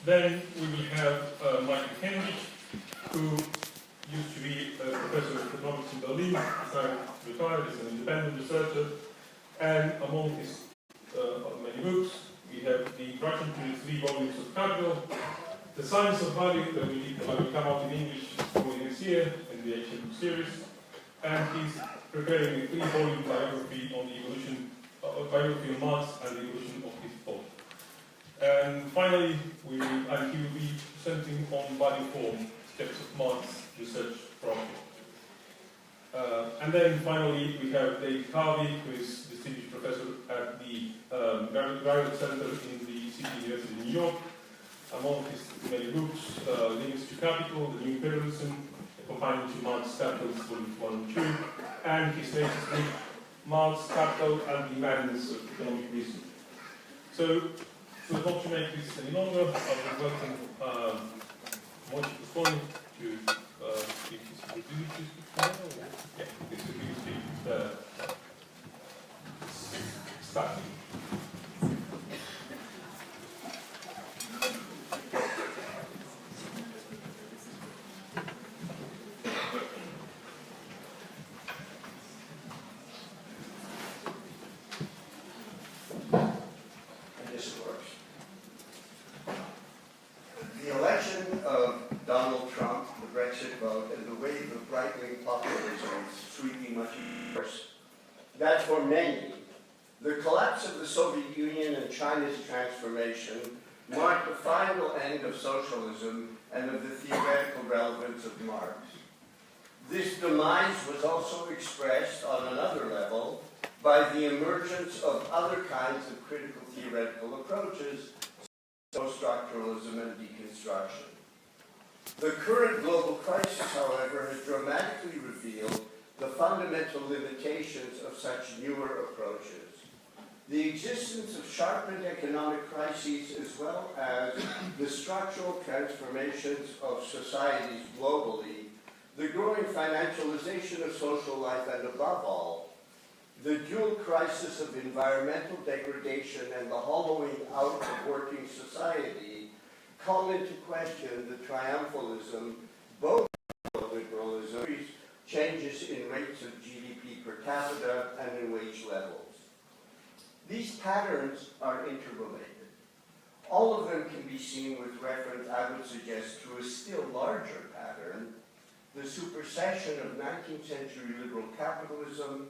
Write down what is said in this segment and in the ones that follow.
Then we will have Heinrich, who used to be a professor of economics in Berlin, he's now retired, he's an independent researcher, and among his many books, we have the introduction to the 3 volumes of Capital, The Science of Value, that will come out in English for next year in the ancient series, and he's preparing a 3-volume biography on the evolution, biography of Marx and the evolution of his thought. And finally, he will be presenting on value form, steps of Marx research project. And then finally, we have David Harvey, who is distinguished professor at the Grigera Center in the City University of New York. Among his many books, Limits to Capital, The New Imperialism, a companion to Marx Capital, Volume 1 and 2, and his latest book, Marx, Capital, and the Madness of Economic Reason. So not to make this any longer, I will welcome Moishe Postone to speak his review. Yeah, this review starting. That for many, the collapse of the Soviet Union and China's transformation marked the final end of socialism and of the theoretical relevance of Marx. This demise was also expressed on another level by the emergence of other kinds of critical theoretical approaches, post-structuralism and deconstruction. The current global crisis, however, has dramatically revealed the fundamental limitations of such newer approaches. The existence of sharpened economic crises, as well as the structural transformations of societies globally, the growing financialization of social life, and above all, the dual crisis of environmental degradation and the hollowing out of working society, call into question the triumphalism, both of liberalism, changes in rates of GDP per capita and in wage levels. These patterns are interrelated. All of them can be seen with reference, I would suggest, to a still larger pattern, the supersession of 19th century liberal capitalism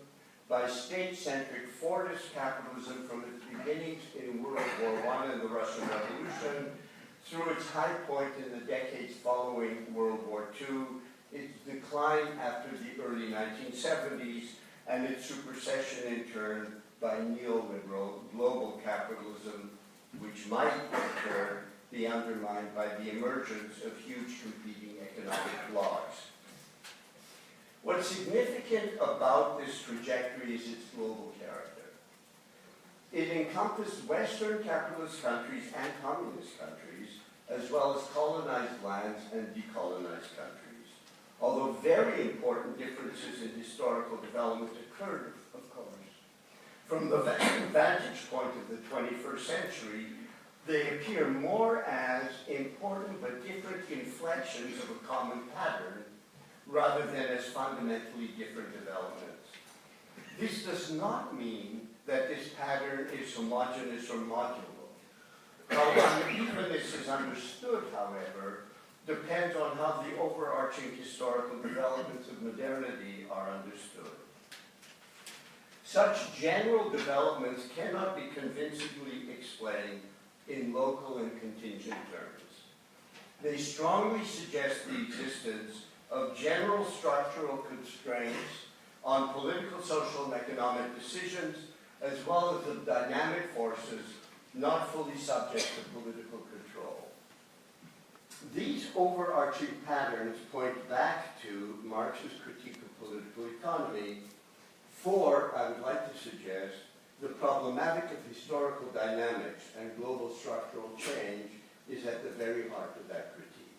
by state-centric Fordist capitalism from its beginnings in World War I and the Russian Revolution through its high point in the decades following World War II, its decline after the early 1970s, and its supersession in turn by neoliberal global capitalism, which might in turn be undermined by the emergence of huge competing economic blocs. What's significant about this trajectory is its global character. It encompassed Western capitalist countries and communist countries, as well as colonized lands and decolonized countries. Although very important differences in historical development occurred, of course. From the vantage point of the 21st century, they appear more as important but different inflections of a common pattern, rather than as fundamentally different developments. This does not mean that this pattern is homogeneous or modular. How unevenness is understood, however, depends on how the overarching historical developments of modernity are understood. Such general developments cannot be convincingly explained in local and contingent terms. They strongly suggest the existence of general structural constraints on political, social, and economic decisions, as well as of dynamic forces not fully subject to political control. These overarching patterns point back to Marx's critique of political economy, for, I would like to suggest, the problematic of historical dynamics and global structural change is at the very heart of that critique.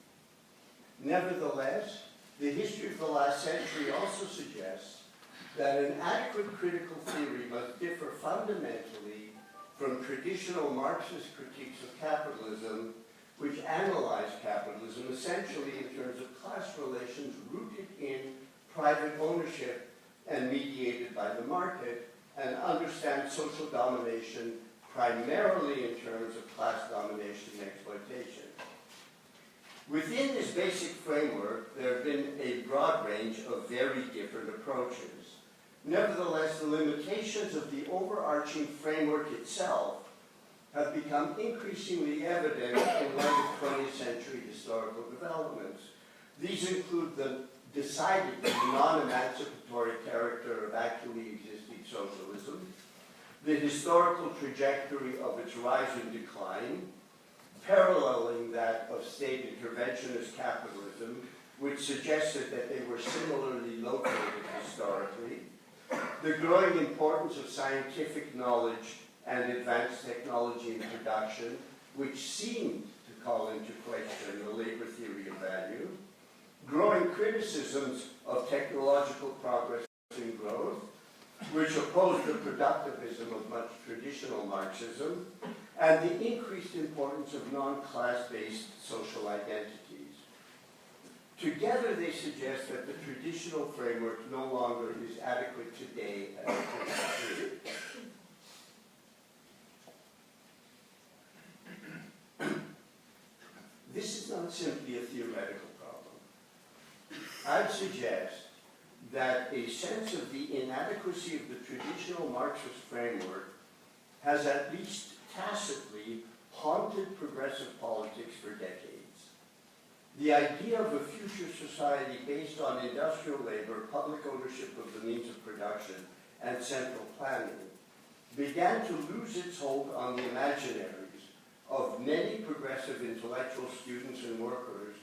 Nevertheless, the history of the last century also suggests that an adequate critical theory must differ fundamentally from traditional Marxist critiques of capitalism which analyze capitalism essentially in terms of class relations rooted in private ownership and mediated by the market, and understand social domination primarily in terms of class domination and exploitation. Within this basic framework, there have been a broad range of very different approaches. Nevertheless, the limitations of the overarching framework itself have become increasingly evident in light of 20th century historical developments. These include the decidedly non-emancipatory character of actually existing socialism, the historical trajectory of its rise and decline, paralleling that of state interventionist capitalism, which suggested that they were similarly located historically, the growing importance of scientific knowledge and advanced technology in production, which seemed to call into question the labor theory of value, growing criticisms of technological progress and growth, which opposed the productivism of much traditional Marxism, and the increased importance of non-class-based social identities. Together, they suggest that the traditional framework no longer is adequate today as it is today. This is not simply a theoretical problem. I'd suggest that a sense of the inadequacy of the traditional Marxist framework has at least tacitly haunted progressive politics for decades. The idea of a future society based on industrial labor, public ownership of the means of production, and central planning began to lose its hold on the imaginaries of many progressive intellectual students and workers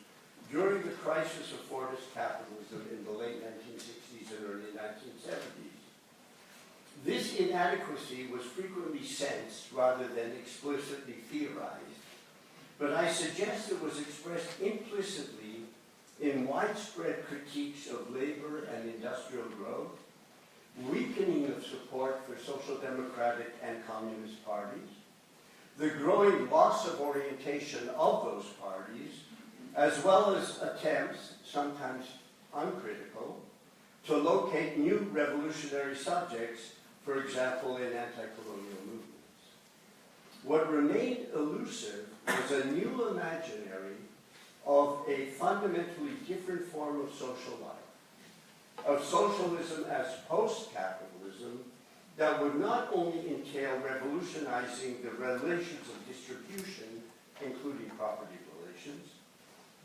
during the crisis of Fordist capitalism in the late 1960s and early 1970s. This inadequacy was frequently sensed rather than explicitly theorized, but I suggest it was expressed implicitly in widespread critiques of labor and industrial growth, weakening of support for social democratic and communist parties, the growing loss of orientation of those parties, as well as attempts, sometimes uncritical, to locate new revolutionary subjects, for example, in anti-colonial movements. What remained elusive was a new imaginary of a fundamentally different form of social life, of socialism as post-capitalism, that would not only entail revolutionizing the relations of distribution, including property relations,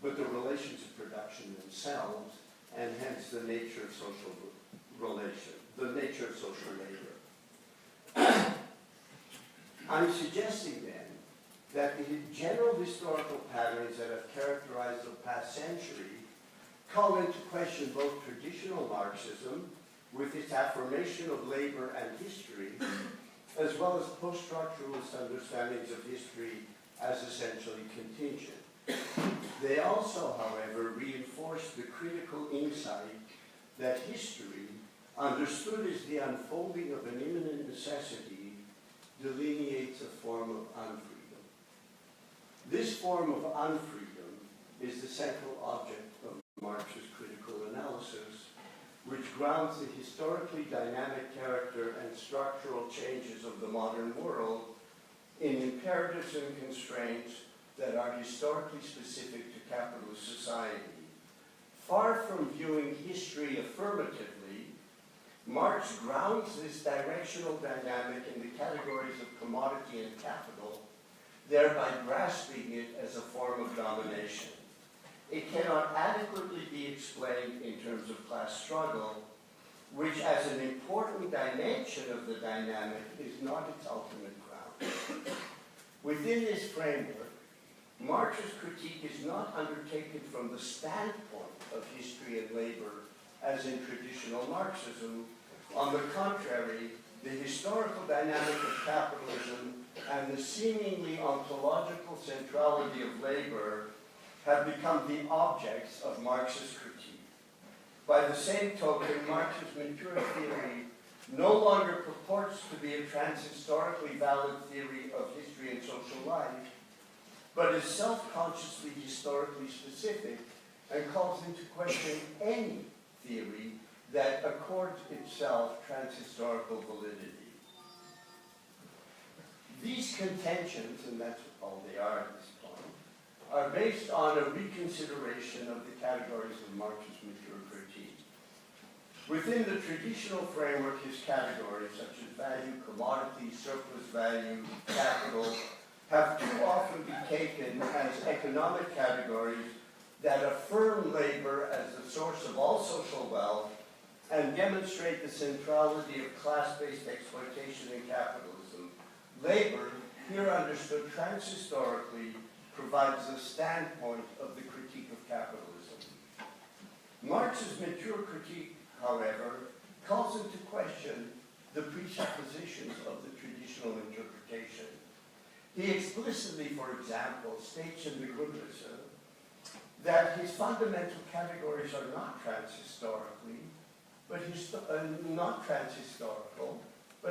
but the relations of production themselves, and hence the nature of social relation, the nature of social labor. I'm suggesting then that the general historical patterns that have characterized the past century call into question both traditional Marxism, with its affirmation of labor and history, as well as post-structuralist understandings of history as essentially contingent. They also, however, reinforce the critical insight that history, understood as the unfolding of an imminent necessity, delineates a form of unfreedom. This form of unfreedom is the central object of Marx's critical analysis, which grounds the historically dynamic character and structural changes of the modern world in imperatives and constraints that are historically specific to capitalist society. Far from viewing history affirmatively, Marx grounds this directional dynamic in the categories of commodity and capital, thereby grasping it as a form of domination. It cannot adequately be explained in terms of class struggle, which as an important dimension of the dynamic is not its ultimate ground. Within this framework, Marx's critique is not undertaken from the standpoint of history and labor as in traditional Marxism. On the contrary, the historical dynamic of capitalism and the seemingly ontological centrality of labor have become the objects of Marxist critique. By the same token, Marx's mature theory no longer purports to be a transhistorically valid theory of history and social life, but is self-consciously historically specific and calls into question any theory that accords itself transhistorical validity. These contentions, and that's all they are at this point, are based on a reconsideration of the categories of Marx's mature critique. Within the traditional framework, his categories, such as value, commodity, surplus value, capital, have too often been taken as economic categories that affirm labor as the source of all social wealth and demonstrate the centrality of class-based exploitation in capitalism. Labor, here understood transhistorically, provides the standpoint of the critique of capitalism. Marx's mature critique, however, calls into question the presuppositions of the traditional interpretation. He explicitly, for example, states in the Grigera that his fundamental categories are not transhistorically, but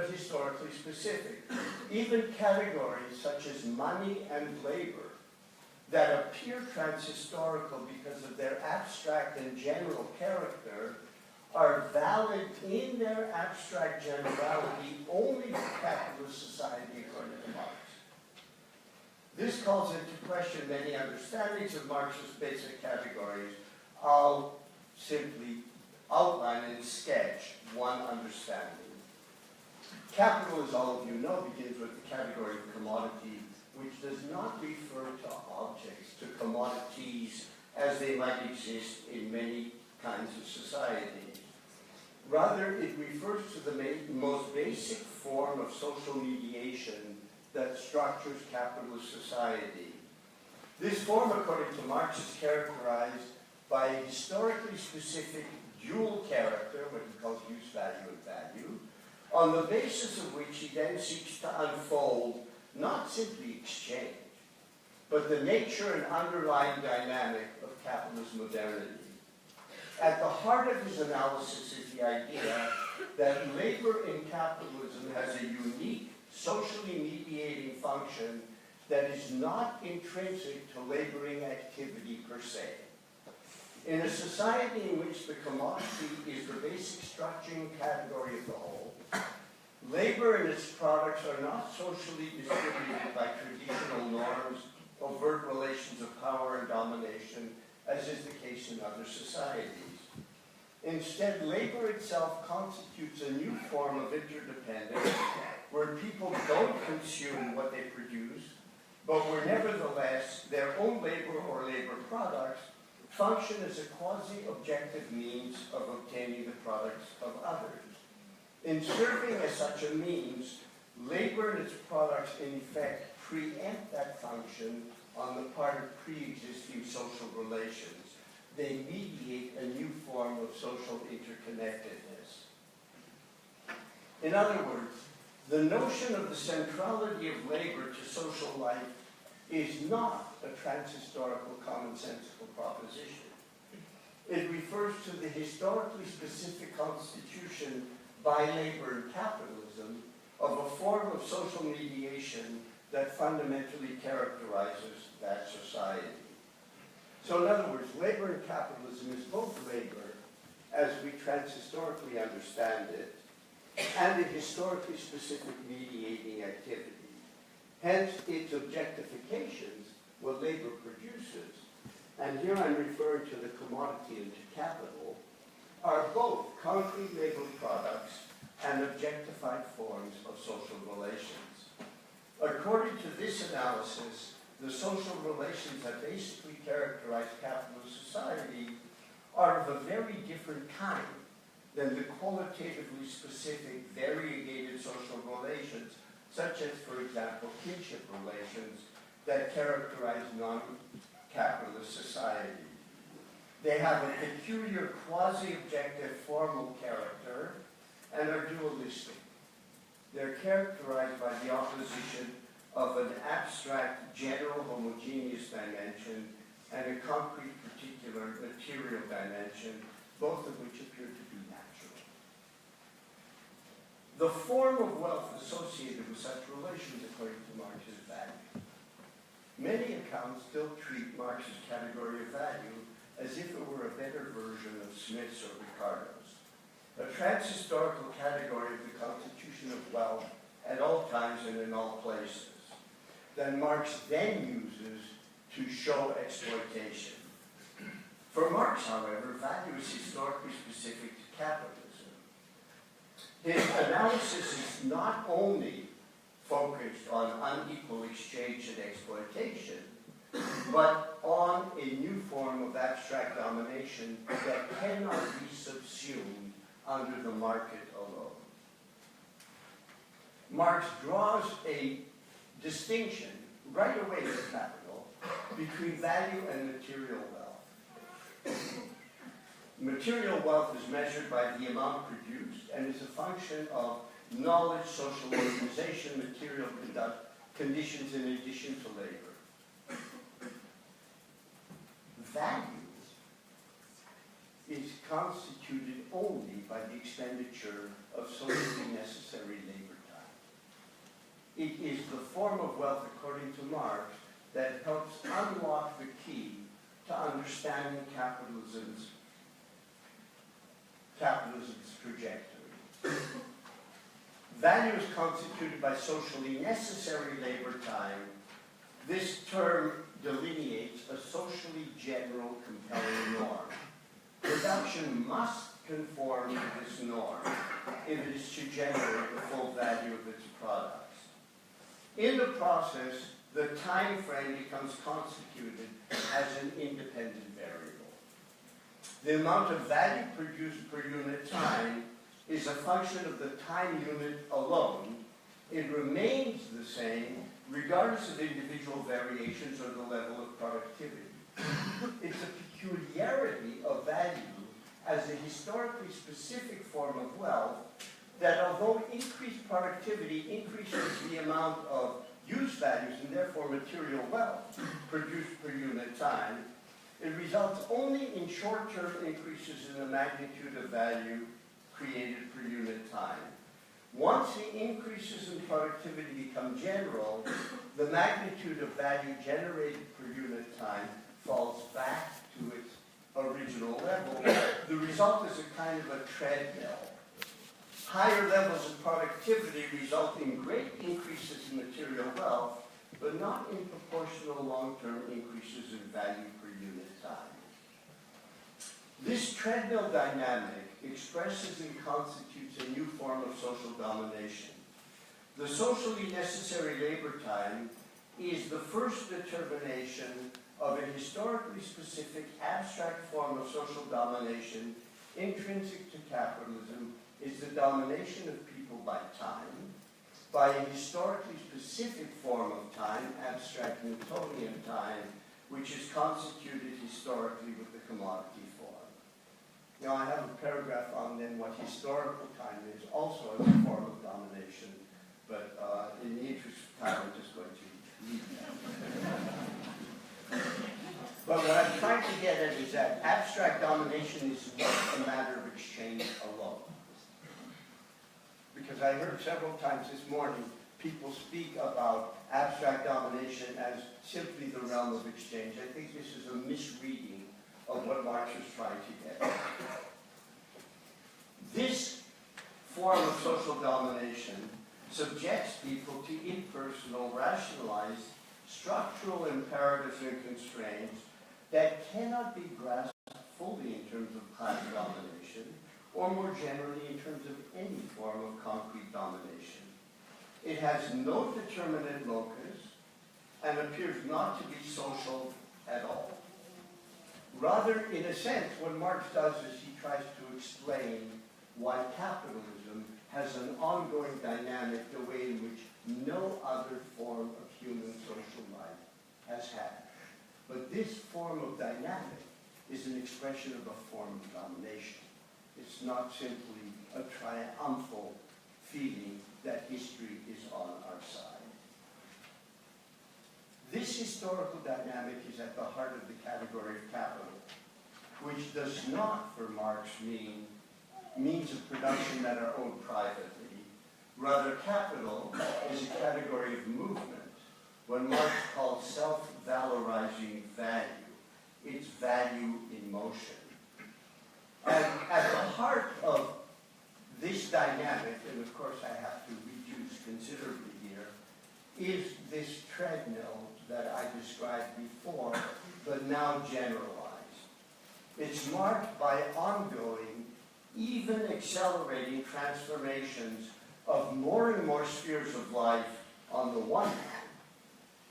historically specific. Even categories such as money and labor that appear transhistorical because of their abstract and general character are valid in their abstract generality only for capitalist society according to Marx. This calls into question many understandings of Marx's basic categories. I'll simply outline and sketch one understanding. Capital, as all of you know, begins with the category of commodity, which does not refer to objects, to commodities as they might exist in many kinds of societies. Rather, it refers to the most basic form of social mediation that structures capitalist society. This form, according to Marx, is characterized by a historically specific dual character, what he calls use value and value, on the basis of which he then seeks to unfold not simply exchange, but the nature and underlying dynamic of capitalist modernity. At the heart of his analysis is the idea that labor in capitalism has a unique, socially mediating function that is not intrinsic to laboring activity per se. In a society in which the commodity is the basic structuring category of the whole, labor and its products are not socially distributed by traditional norms, overt relations of power and domination, as is the case in other societies. Instead, labor itself constitutes a new form of interdependence where people don't consume what they produce, but where nevertheless their own labor or labor products function as a quasi-objective means of obtaining the products of others. In serving as such a means, labor and its products in effect preempt that function on the part of pre-existing social relations. They mediate a new form of social interconnectedness. In other words, the notion of the centrality of labor to social life is not a transhistorical commonsensical proposition. It refers to the historically specific constitution by labor and capitalism of a form of social mediation that fundamentally characterizes that society. So in other words, labor and capitalism is both labor, as we transhistorically understand it, and a historically specific mediating activity. Hence, its objectifications, what labor produces, and here I'm referring to the commodity and to capital, are both concrete labor products and objectified forms of social relations. According to this analysis, the social relations that basically characterize capitalist society are of a very different kind than the qualitatively specific, variegated social relations, such as, for example, kinship relations that characterize non-capitalist society. They have a peculiar quasi-objective formal character and are dualistic. They're characterized by the opposition of an abstract, general, homogeneous dimension and a concrete, particular material dimension, both of which appear to be natural. The form of wealth associated with such relations, according to Marx, is value. Many accounts still treat Marx's category of value as if it were a better version of Smith's or Ricardo's, a trans-historical category of the constitution of wealth at all times and in all places, that Marx then uses to show exploitation. For Marx, however, value is historically specific to capitalism. His analysis is not only focused on unequal exchange and exploitation, but on a new form of abstract domination that cannot be subsumed under the market alone. Marx draws a distinction right away in Capital between value and material wealth. Material wealth is measured by the amount produced and is a function of knowledge, social organization, material conditions in addition to labor. Value is constituted only by the expenditure of socially necessary labor time. It is the form of wealth, according to Marx, that helps unlock the key to understanding capitalism's trajectory. Value is constituted by socially necessary labor time. This term delineates a socially general compelling norm. Production must conform to this norm if it is to generate the full value of its products. In the process, the time frame becomes constituted as an independent variable. The amount of value produced per unit time is a function of the time unit alone. It remains the same regardless of individual variations or the level of productivity. It's a peculiarity of value as a historically specific form of wealth that although increased productivity increases the amount of use values and therefore material wealth produced per unit time, it results only in short-term increases in the magnitude of value created per unit time. Once the increases in productivity become general, the magnitude of value generated per unit time falls back to its original level. The result is a kind of a treadmill. Higher levels of productivity result in great increases in material wealth, but not in proportional long-term increases in value per unit time. This treadmill dynamic expresses and constitutes a new form of social domination. The socially necessary labor time is the first determination of a historically specific abstract form of social domination intrinsic to capitalism, is the domination of people by time, by a historically specific form of time, abstract Newtonian time, which is constituted historically with the commodity form. Now I have a paragraph on then what historical time is, also as a form of domination, but in the interest of time I'm just going to leave that. But what I'm trying to get at is that abstract domination is not a matter of exchange alone. Because I heard several times this morning people speak about abstract domination as simply the realm of exchange. I think this is a misreading of what Marx is trying to get at. This form of social domination subjects people to impersonal, rationalized, structural imperatives and constraints that cannot be grasped fully in terms of class domination, or more generally in terms of any form of concrete domination. It has no determinate locus and appears not to be social at all. Rather, in a sense, what Marx does is he tries to explain why capitalism has an ongoing dynamic the way in which no other form of human social life has had. But this form of dynamic is an expression of a form of domination. It's not simply a triumphal feeling that history is on our side. This historical dynamic is at the heart of the category of capital, which does not, for Marx, mean means of production that are owned privately. Rather, capital is a category of movement what Marx called self-valorizing value. It's value in motion. And at the heart of this dynamic, and of course I have to reduce considerably here, is this treadmill that I described before, but now generalized. It's marked by ongoing, even accelerating transformations of more and more spheres of life on the one hand,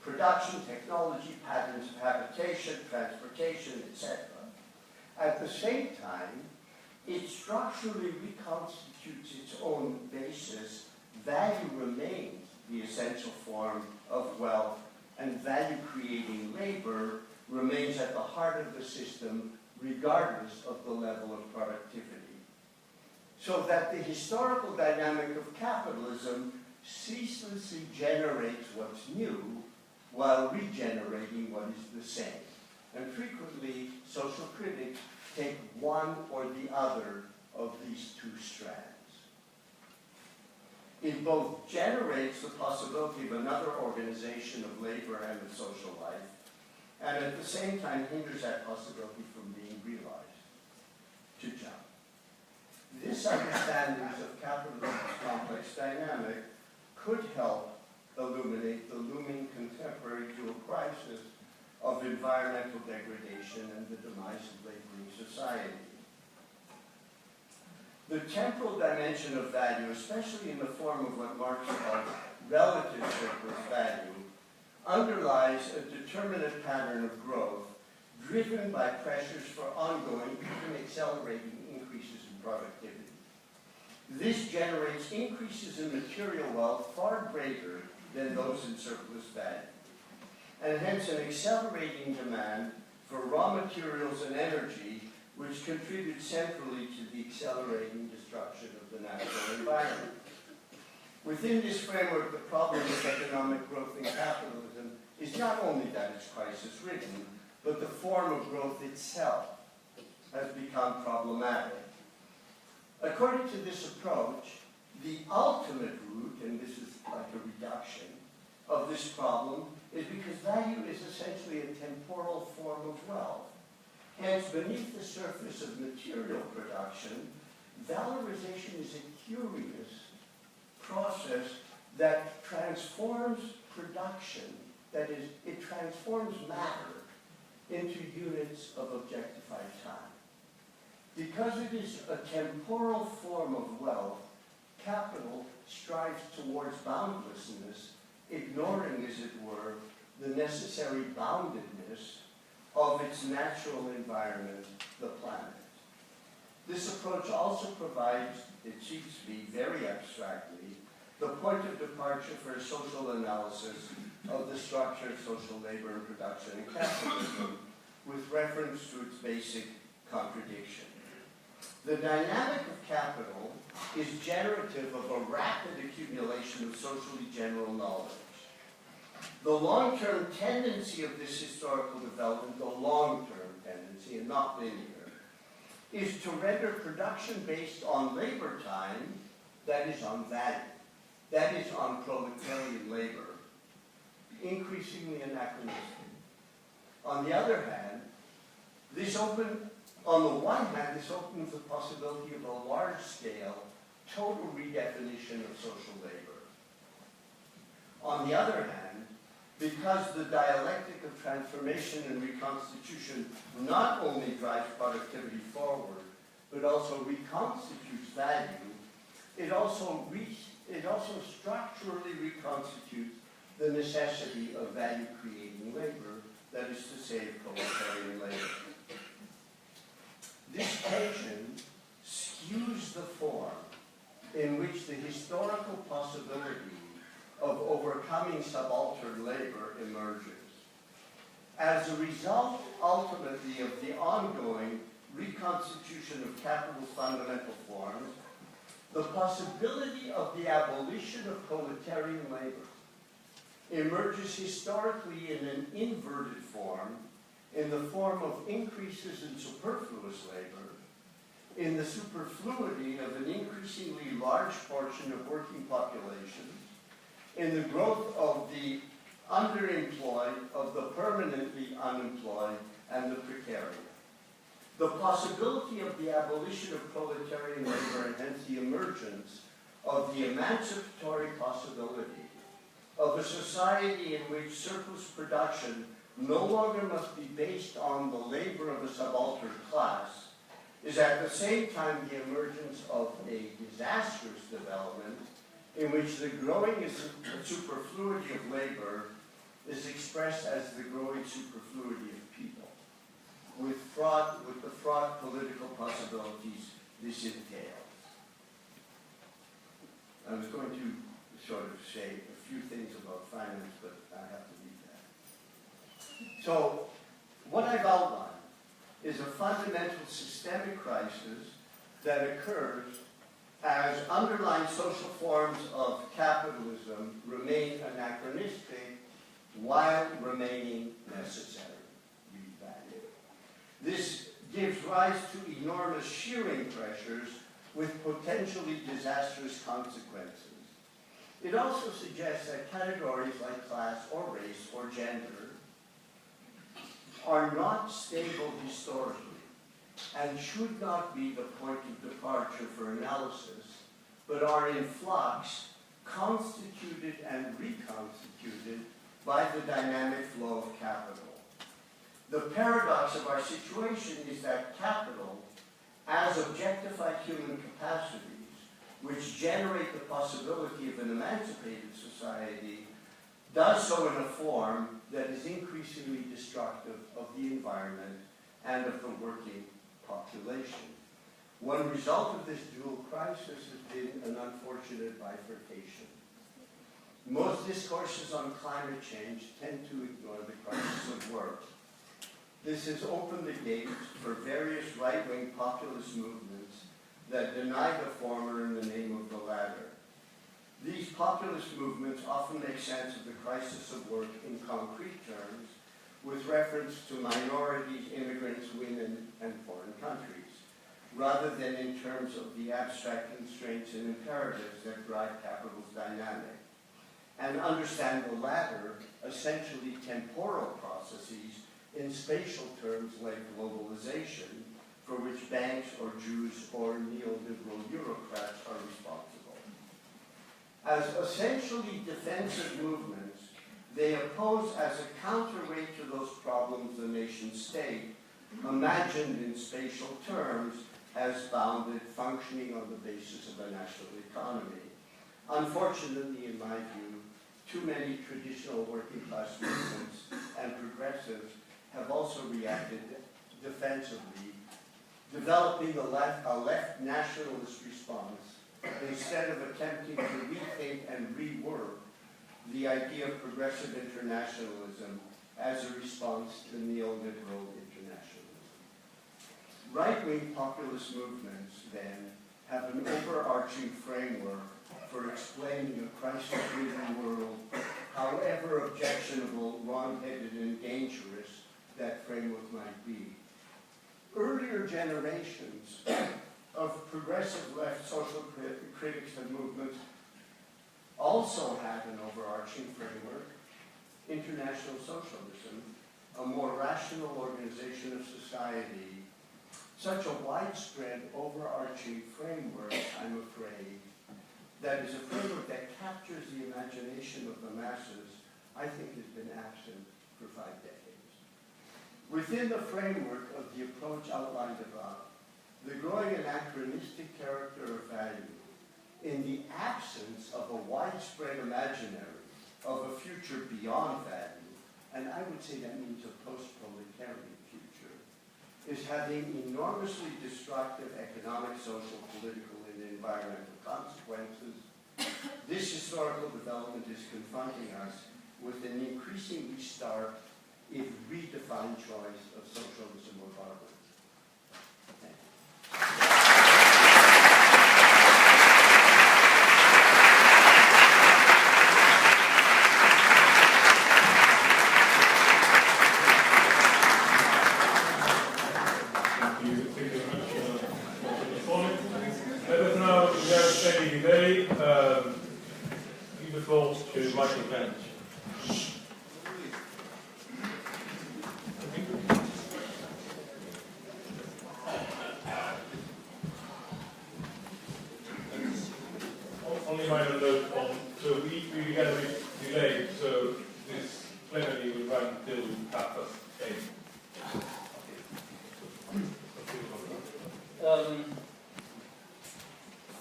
production, technology, patterns of habitation, transportation, etc. At the same time, it structurally reconstitutes its own basis. Value remains the essential form of wealth, and value-creating labor remains at the heart of the system, regardless of the level of productivity. So that the historical dynamic of capitalism ceaselessly generates what's new while regenerating what is the same. And frequently, social critics take one or the other of these two strands. It both generates the possibility of another organization of labor and of social life, and at the same time hinders that possibility from being realized. To jump. This understanding of capitalism's complex dynamic could help illuminate the looming contemporary dual crisis of environmental degradation and the demise of laboring society. The temporal dimension of value, especially in the form of what Marx called relative surplus value, underlies a determinate pattern of growth driven by pressures for ongoing, even accelerating increases in productivity. This generates increases in material wealth far greater than those in surplus value, and hence an accelerating demand for raw materials and energy, which contribute centrally to the accelerating destruction of the natural environment. Within this framework, the problem of economic growth in capitalism is not only that it's crisis-ridden, but the form of growth itself has become problematic. According to this approach, the ultimate root, and this is like a reduction, of this problem is because value is essentially a temporal form of wealth. Hence, beneath the surface of material production, valorization is a curious process that transforms production, that is, it transforms matter into units of objectified time. Because it is a temporal form of wealth, capital strives towards boundlessness, ignoring, as it were, the necessary boundedness of its natural environment, the planet. This approach also provides, it seems to be very abstractly, the point of departure for a social analysis of the structure of social labor and production in capitalism, with reference to its basic contradiction. The dynamic of capital is generative of a rapid accumulation of socially general knowledge. The long-term tendency of this historical development, the long-term tendency and not linear, is to render production based on labor time, that is on value, that is on proletarian labor, increasingly anachronistic. On the other hand, on the one hand, this opens the possibility of a large-scale, total redefinition of social labor. On the other hand, because the dialectic of transformation and reconstitution not only drives productivity forward, but also reconstitutes value, it also structurally reconstitutes the necessity of value-creating labor, that is to say, proletarian labor. This tension skews the form in which the historical possibility of overcoming subaltern labor emerges. As a result, ultimately, of the ongoing reconstitution of capital's fundamental forms, the possibility of the abolition of proletarian labor emerges historically in an inverted form, in the form of increases in superfluous labor, in the superfluity of an increasingly large portion of working populations, in the growth of the underemployed, of the permanently unemployed, and the precarious. The possibility of the abolition of proletarian labor and hence the emergence of the emancipatory possibility of a society in which surplus production no longer must be based on the labor of a subaltern class is at the same time the emergence of a disastrous development in which the growing superfluity of labor is expressed as the growing superfluity of people, with the fraught political possibilities this entails. I was going to sort of say a few things about finance, but I have to leave that. So, what I've outlined is a fundamental systemic crisis that occurs as underlying social forms of capitalism remain anachronistic while remaining necessary. This gives rise to enormous shearing pressures with potentially disastrous consequences. It also suggests that categories like class or race or gender are not stable historically and should not be the point of departure for analysis, but are in flux, constituted and reconstituted by the dynamic flow of capital. The paradox of our situation is that capital, as objectified human capacities, which generate the possibility of an emancipated society, does so in a form that is increasingly destructive of the environment and of the working population. One result of this dual crisis has been an unfortunate bifurcation. Most discourses on climate change tend to ignore the crisis of work. This has opened the gates for various right-wing populist movements that deny the former in the name of the latter. These populist movements often make sense of the crisis of work in concrete terms, with reference to minorities, immigrants, women, and foreign countries, rather than in terms of the abstract constraints and imperatives that drive capital's dynamic, and understand the latter, essentially temporal processes, in spatial terms like globalization, for which banks or Jews or neoliberal Eurocrats are responsible. As essentially defensive movements, they oppose as a counterweight to those problems the nation-state, imagined in spatial terms, has bounded, functioning on the basis of a national economy. Unfortunately, in my view, too many traditional working-class movements and progressives have also reacted defensively, developing a left nationalist response instead of attempting to rethink and rework the idea of progressive internationalism as a response to neoliberal internationalism. Right-wing populist movements, then, have an overarching framework for explaining a crisis-ridden world, however objectionable, wrong-headed, and dangerous that framework might be. Earlier generations of progressive left social critics and movements also had an overarching framework: international socialism, a more rational organization of society. Such a widespread overarching framework, I'm afraid, that is a framework that captures the imagination of the masses, I think has been absent for 5 decades. Within the framework of the approach outlined above, the growing anachronistic character of value, in the absence of a widespread imaginary of a future beyond value, and I would say that means a post-proletarian future, is having enormously destructive economic, social, political, and environmental consequences. This historical development is confronting us with an increasingly stark, if redefined, choice of socialism or barbarism. Thank you. Let us now share a debate. Give the floor to Michael Kent. only minor note on, so we began with delay, so this plenary will run till 8:30.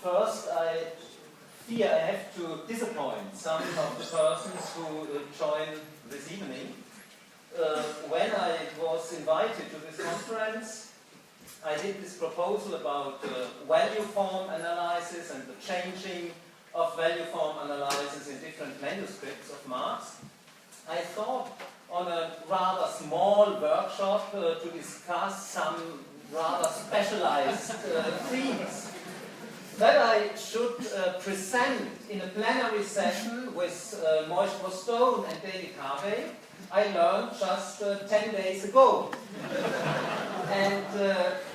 First, I fear I have to disappoint some of the persons who join this evening. When I was invited to this conference, I did this proposal about value form analysis and the changing of value form analysis in different manuscripts of Marx. I thought on a rather small workshop to discuss some rather specialized themes that I should present in a plenary session with Moishe Postone and David Harvey. I learned just 10 days ago. And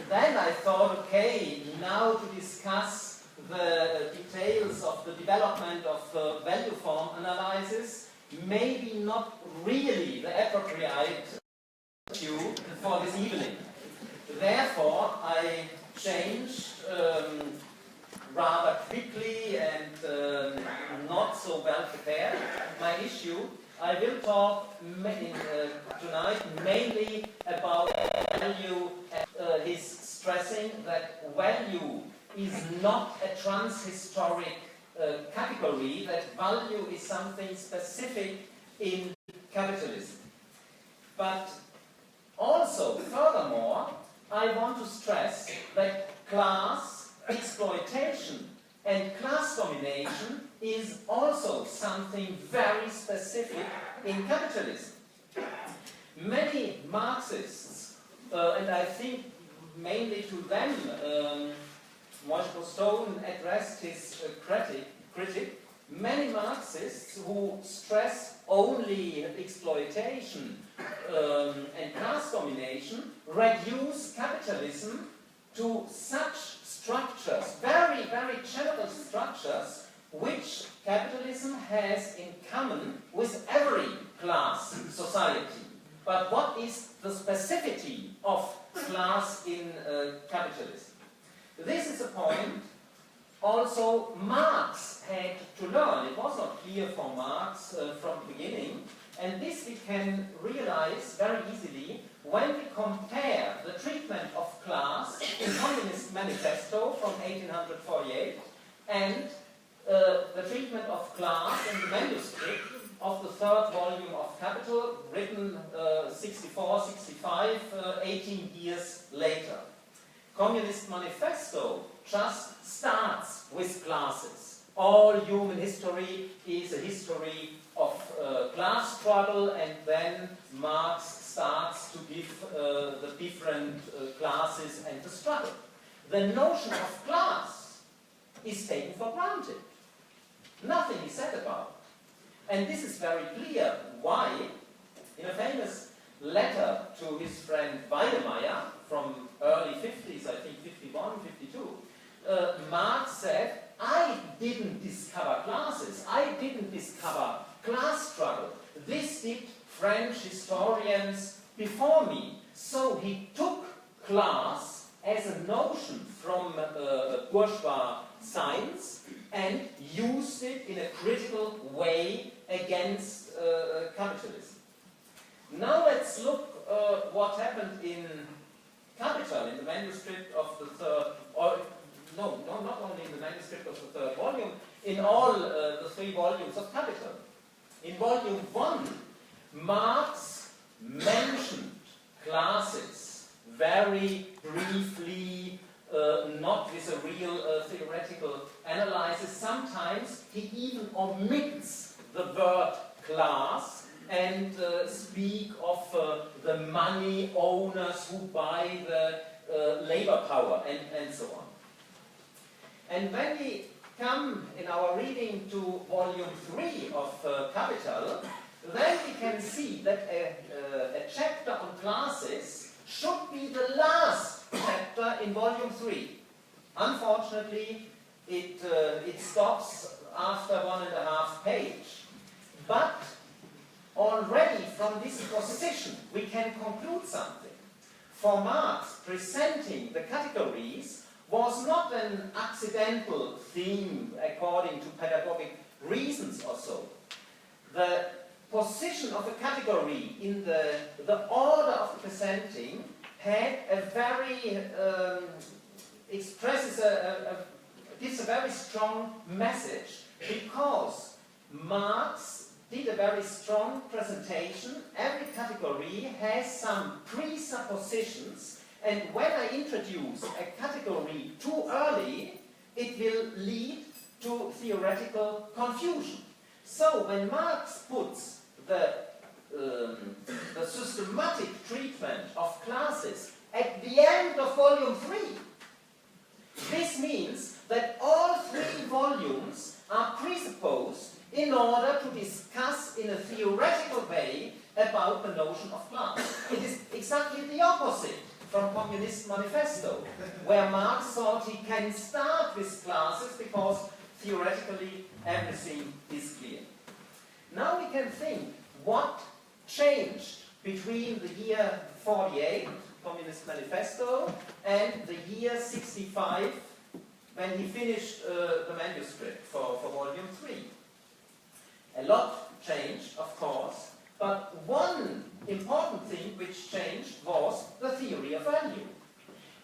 then I thought, okay, now to discuss the details of the development of value form analysis, maybe not really the appropriate issue for this evening. Therefore, I changed rather quickly and not so well prepared my issue. I will talk tonight mainly about value and his stressing that value is not a transhistoric category, that value is something specific in capitalism. But also, furthermore, I want to stress that class exploitation and class domination is also something very specific in capitalism. Many Marxists, and I think mainly to them, Moishe Postone addressed his critic, many Marxists who stress only exploitation and class domination reduce capitalism to such structures, very, very general structures, which capitalism has in common with every class society. But what is the specificity of class in capitalism? This is a point also Marx had to learn. It was not clear for Marx from the beginning, and this we can realize very easily when we compare the treatment of class in Communist Manifesto from 1848 and the treatment of class in the manuscript of the third volume of Capital, written 64, 65, 18 years later. Communist Manifesto just starts with classes. All human history is a history of class struggle, and then Marx starts to give the different classes and the struggle. The notion of class is taken for granted. Nothing is said about it. And this is very clear why, in a famous letter to his friend Weidemeyer from early 50s, I think 51, 52, Marx said, I didn't discover classes, I didn't discover class struggle. This did French historians before me. So he took class as a notion from bourgeois science and used it in a critical way against capitalism. Now let's look what happened in Capital, in the manuscript of the third, or no, not only in the manuscript of the third volume, in all the 3 volumes of Capital. In volume 1, Marx mentioned classes very briefly, not with a real theoretical analysis. Sometimes he even omits the word class and speak of the money owners who buy the labor power and so on. And when we come in our reading to volume 3 of Capital, then we can see that a chapter on classes should be the last chapter in volume 3. Unfortunately, it stops after 1.5 pages. But already from this position, we can conclude something. For Marx, presenting the categories was not an accidental theme according to pedagogic reasons or so. The position of a category in the order of the presenting had a very, gives a very strong message, because Marx did a very strong presentation. Every category has some presuppositions, and when I introduce a category too early, it will lead to theoretical confusion. So when Marx puts the systematic treatment of classes at the end of volume 3, this means that all 3 volumes are presupposed in order to discuss in a theoretical way about the notion of class. It is exactly the opposite from Communist Manifesto, where Marx thought he can start with classes because theoretically everything is clear. Now we can think what changed between the year 48, Communist Manifesto, and the year 65, when he finished the manuscript for volume 3. A lot changed, of course, but one important thing which changed was the theory of value.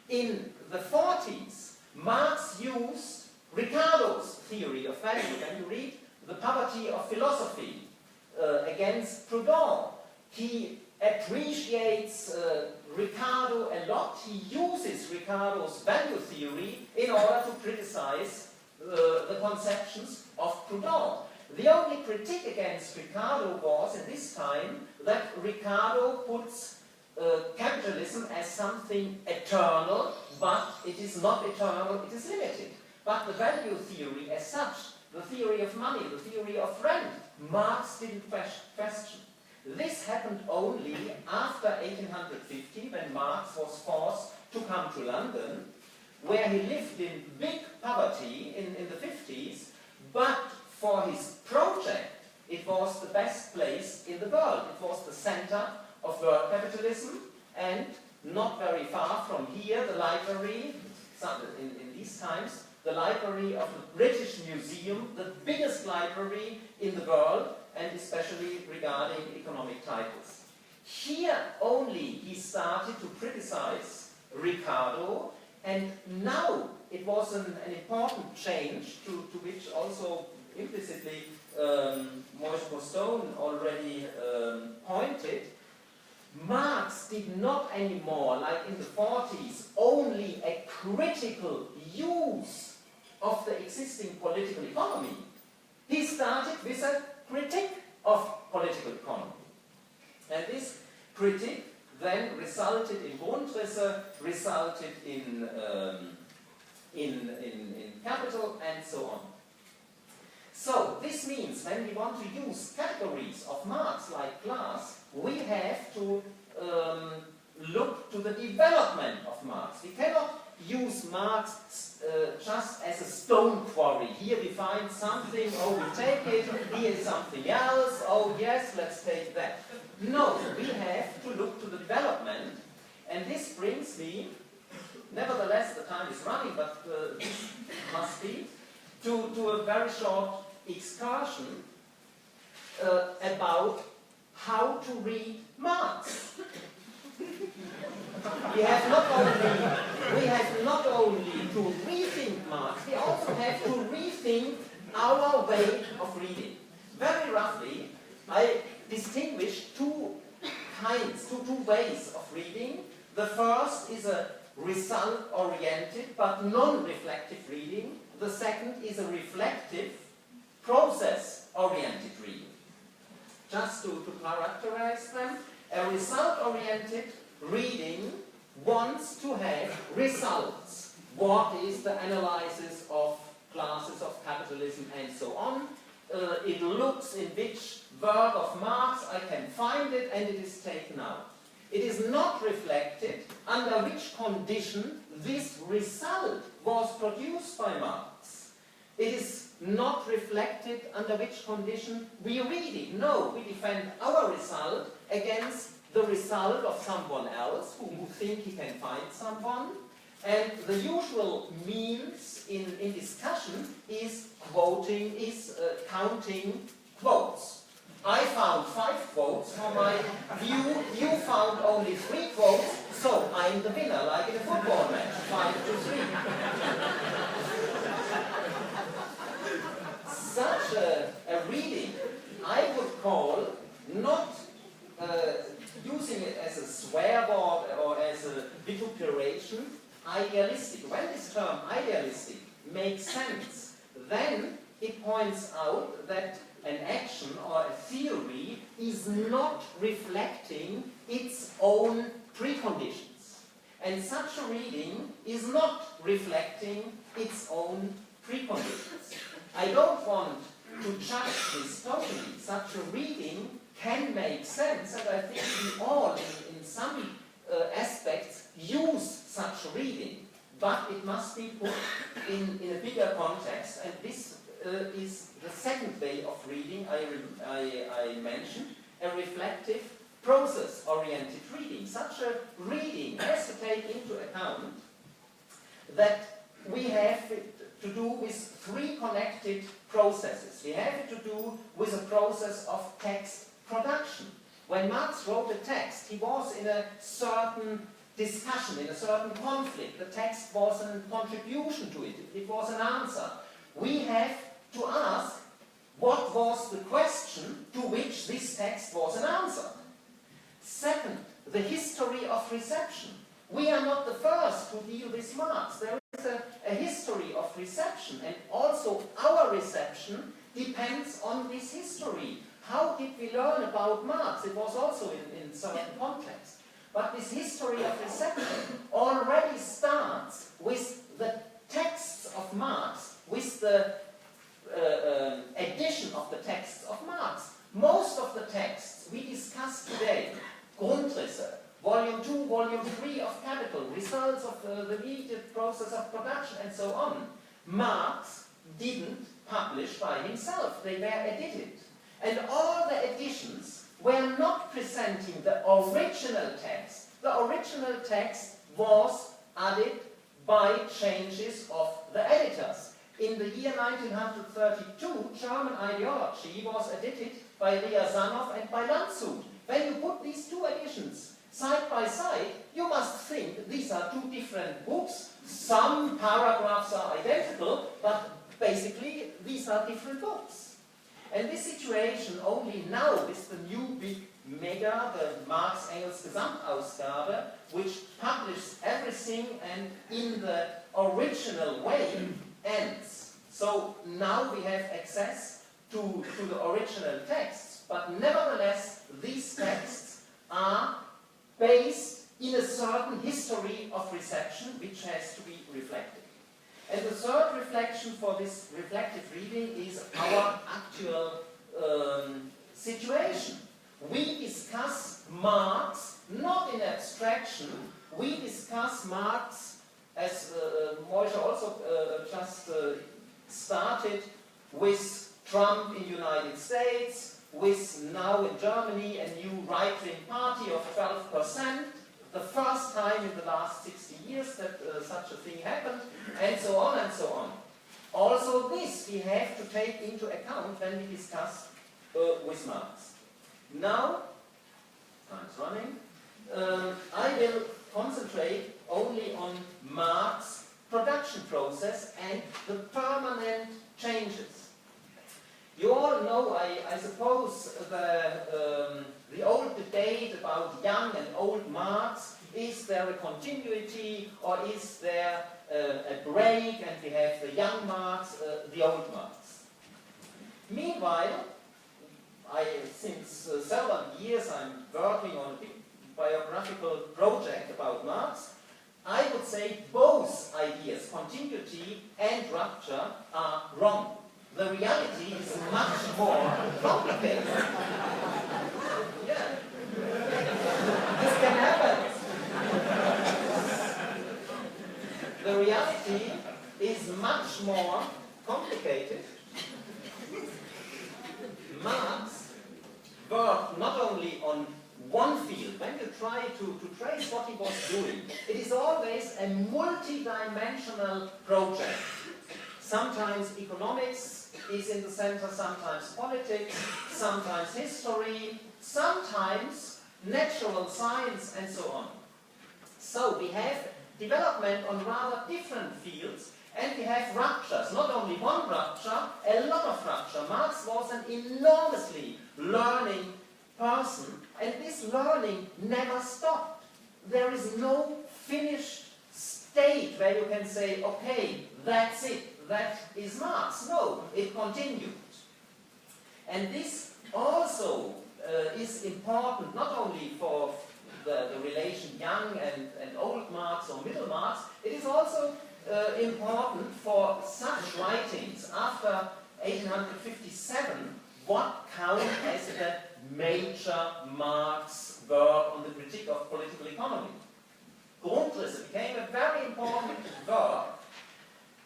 In the 40s, Marx used Ricardo's theory of value. When you read The Poverty of Philosophy against Proudhon, he appreciates Ricardo a lot. He uses Ricardo's value theory in order to criticize the conceptions of Proudhon. The only critique against Ricardo was, in this time, that Ricardo puts capitalism as something eternal, but it is not eternal, it is limited. But the value theory as such, the theory of money, the theory of rent, Marx didn't question. This happened only after 1850, when Marx was forced to come to London, where he lived in big poverty in the 50s, but for his project, it was the best place in the world. It was the center of world capitalism, and not very far from here, the library, in these times, the library of the British Museum, the biggest library in the world, and especially regarding economic titles. Here only he started to criticize Ricardo, and now it was an important change to which also implicitly Moishe Postone already pointed. Marx did not anymore, like in the 40s, only a critical use of the existing political economy. He started with a critique of political economy. And this critique then resulted in Grundrisse, resulted in capital, and so on. So this means when we want to use categories of Marx like class, we have to look to the development of Marx. We cannot use Marx just as a stone quarry. Here we find something, oh we take it, here is something else, oh yes, let's take that. No, we have to look to the development, and this brings me, nevertheless the time is running, but this must be, to a very short excursion about how to read Marx. We have not only to rethink Marx, we also have to rethink our way of reading. Very roughly, I distinguish two ways of reading. The first is a result-oriented but non-reflective reading. The second is a reflective, process-oriented reading. Just to characterize them, a result-oriented reading wants to have results. What is the analysis of classes of capitalism and so on? It looks in which work of Marx I can find it, and it is taken out. It is not reflected under which condition this result was produced by Marx. It is not reflected under which condition we read it. No, we defend our result against the result of someone else who think he can find someone. And the usual means in discussion is quoting, counting quotes. I found 5 quotes for my view, you found only 3 quotes, so I'm the winner, like in a football match, 5-3. Such a reading I would call not using it as a swear word or as a vituperation, idealistic. When this term idealistic makes sense, then it points out that an action or a theory is not reflecting its own preconditions. And such a reading is not reflecting its own preconditions. I don't want to judge this totally. Such a reading can make sense, and I think we all, in some aspects, use such a reading. But it must be put in a bigger context, and this is the second way of reading I mentioned, a reflective, process-oriented reading. Such a reading has to take into account that we have to do with 3 connected processes. We have to do with a process of text production. When Marx wrote a text, he was in a certain discussion, in a certain conflict. The text was a contribution to it. It was an answer. We have to ask, what was the question to which this text was an answer? Second, the history of reception. We are not the first to deal with Marx. There is a history of reception, and also our reception depends on this history. How did we learn about Marx? It was also in certain contexts. But this history of reception already starts with the texts of Marx, with the edition of the texts of Marx. Most of the texts we discuss today, Grundrisse, Volume 2, Volume 3 of Capital, results of the immediate process of production, and so on, Marx didn't publish by himself. They were edited. And all the editions were not presenting the original text. The original text was added by changes of the editors. In the year 1932, German ideology was edited by Ryazanov and by Landshut. When you put these 2 editions side by side, you must think these are 2 different books. Some paragraphs are identical, but basically these are different books. And this situation only now with the new big mega, the Marx Engels Gesamtausgabe, which publishes everything and in the original way, ends. So now we have access to the original texts, but nevertheless these texts are based in a certain history of reception which has to be reflected. And the third reflection for this reflective reading is our actual situation. We discuss Marx not in abstraction, we discuss Marx, as Moishe also just started, with Trump in the United States, with now in Germany a new right-wing party of 12%, the first time in the last 60 years that such a thing happened, and so on and so on. Also this we have to take into account when we discuss with Marx. Now, time's running, I will concentrate only on Marx's production process and the permanent changes. You all know, I suppose, the old debate about young and old Marx. Is there a continuity, or is there a break, and we have the young Marx, the old Marx? Meanwhile, since several years I'm working on a big biographical project about Marx. I would say both ideas, continuity and rupture, are wrong. The reality is much more complicated. Yeah. This can happen. The reality is much more complicated. Marx worked not only on one field, when you try to trace what he was doing, it is always a multi-dimensional project. Sometimes economics is in the center, sometimes politics, sometimes history, sometimes natural science, and so on. So we have development on rather different fields, and we have ruptures. Not only one rupture, a lot of rupture. Marx was an enormously learning person, and this learning never stopped. There is no finished state where you can say, okay, that's it, that is Marx. No, it continued. And this also is important not only for the relation young and old Marx or middle Marx, it is also important for such writings after 1857, what count as the major Marx work on the critique of political economy. Grundrisse became a very important work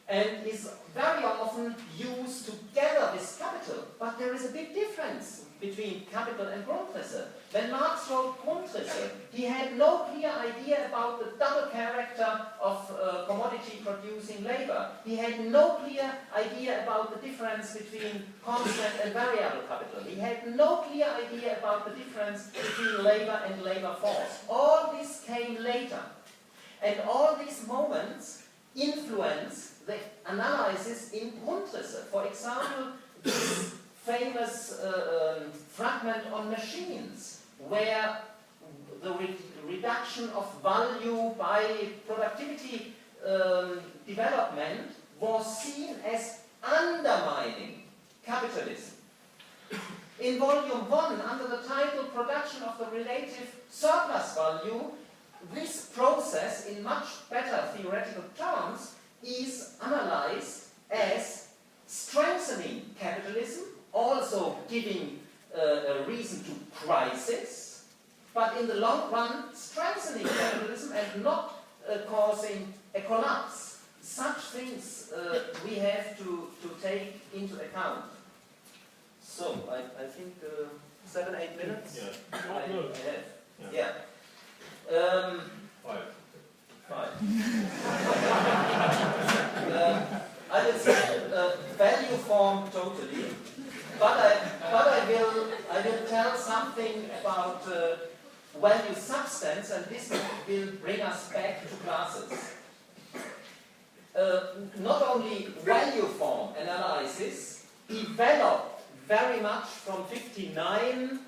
and is very often used together with Capital, but there is a big difference between Capital and Grundrisse. When Marx wrote Grundrisse, he had no clear idea about the double character of commodity-producing labor. He had no clear idea about the difference between constant and variable capital. He had no clear idea about the difference between labor and labor force. All this came later. And all these moments influence the analysis in Grundrisse. For example, this famous fragment on machines, where the reduction of value by productivity development was seen as undermining capitalism. In volume 1, under the title Production of the Relative Surplus Value, this process, in much better theoretical terms, is analyzed as strengthening capitalism, also giving a reason to crisis, but in the long run strengthening capitalism and not causing a collapse. Such things we have to take into account. So, I think 7-8 minutes? Yeah. I have. Yeah. Yeah. 5. I will say value form totally, but I will tell something about value substance, and this will bring us back to classes. Not only value form analysis developed very much from 59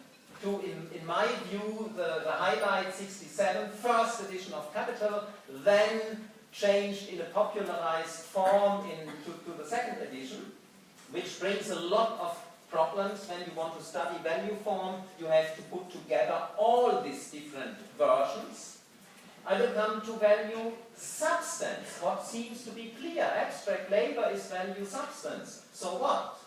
to, in my view, the highlight 67, first edition of Capital, then changed in a popularized form to the second edition, which brings a lot of problems. When you want to study value form, you have to put together all these different versions. I will come to value substance, what seems to be clear. Abstract labor is value substance. So what?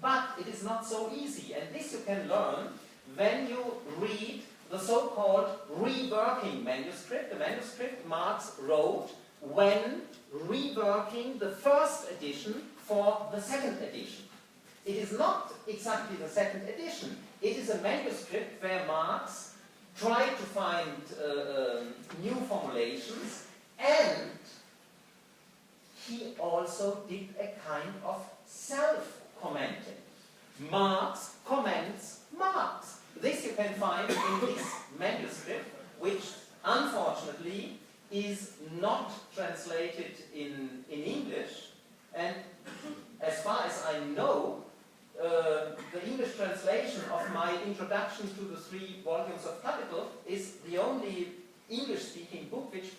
But it is not so easy, and this you can learn when you read the so-called reworking manuscript, the manuscript Marx wrote when reworking the first edition for the second edition. It is not exactly the second edition. It is a manuscript where Marx tried to find new formulations, and he also did a kind of self-commenting. Marx comments Marx. This you can find in this manuscript, which unfortunately is not translated in English, and as far as I know, the English translation of my introduction to the 3 volumes of Capital is the only English-speaking book which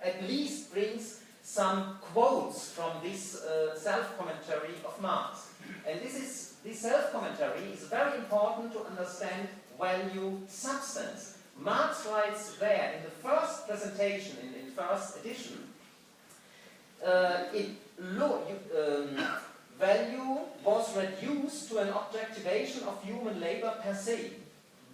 at least brings some quotes from this self-commentary of Marx. And this self-commentary is very important to understand value substance. Marx writes there in the first presentation, in first edition, value was reduced to an objectivation of human labor per se.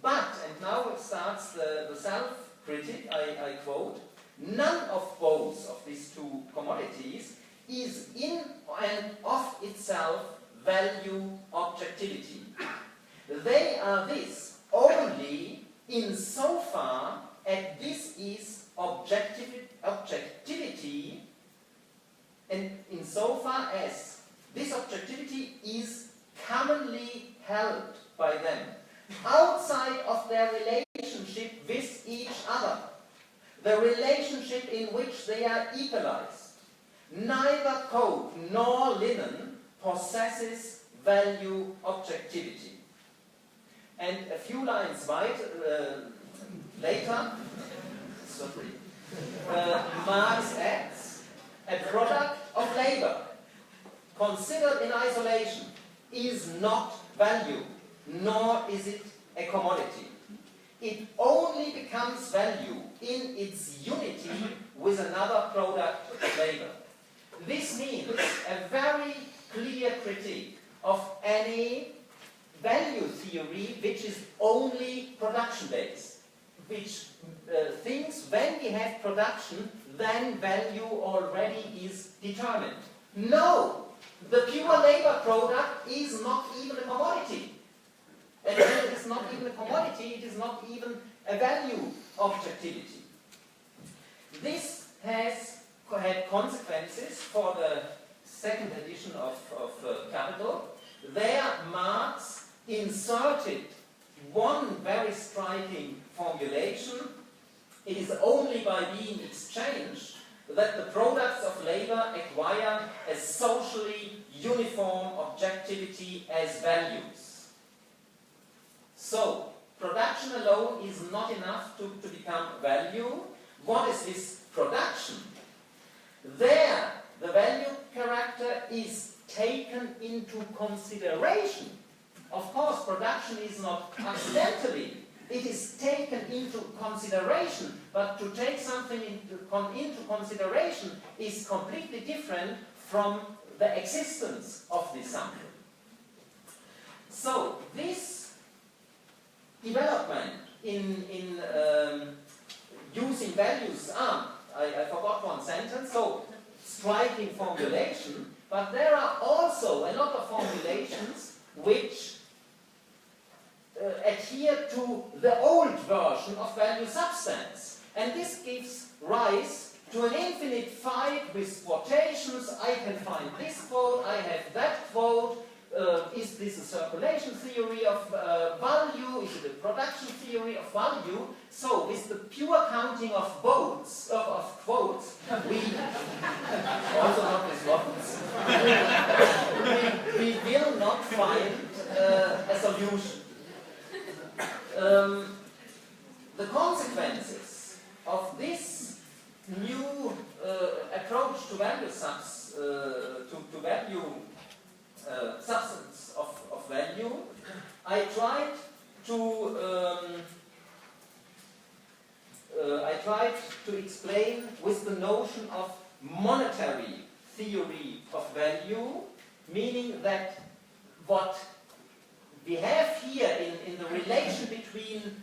But, and now it starts the self-critic, I quote, none of both of these 2 commodities is in and of itself value objectivity. They are this only insofar as this is objectivity, and insofar as this objectivity is commonly held by them outside of their relationship with each other, the relationship in which they are equalized. Neither coat nor linen possesses value objectivity. And a few lines later, Marx adds, a product of labor considered in isolation is not value, nor is it a commodity. It only becomes value in its unity with another product of labor. This means a very clear critique of any value theory which is only production-based, which thinks when we have production, then value already is determined. No! The pure labor product is not even a commodity. And when it is not even a commodity, it is not even a value objectivity. This has had consequences for the second edition of Capital. There Marx inserted one very striking formulation. It is only by being exchanged that the products of labor acquire a socially uniform objectivity as values. So, production alone is not enough to become value. What is this production? There, the value character is taken into consideration. Of course, production is not accidentally. It is taken into consideration, but to take something into consideration is completely different from the existence of this something. So, this development in using values, I forgot one sentence, so striking formulation, but there are also a lot of formulations which adhere to the old version of value substance. And this gives rise to an infinite fight with quotations. I can find this quote, I have that quote. Is this a circulation theory of value? Is it a production theory of value? So, with the pure counting of quotes, we also not with votes, we will not find a solution. The consequences of this new approach to value substance of value, I tried to explain with the notion of monetary theory of value, meaning that what we have here in the relation between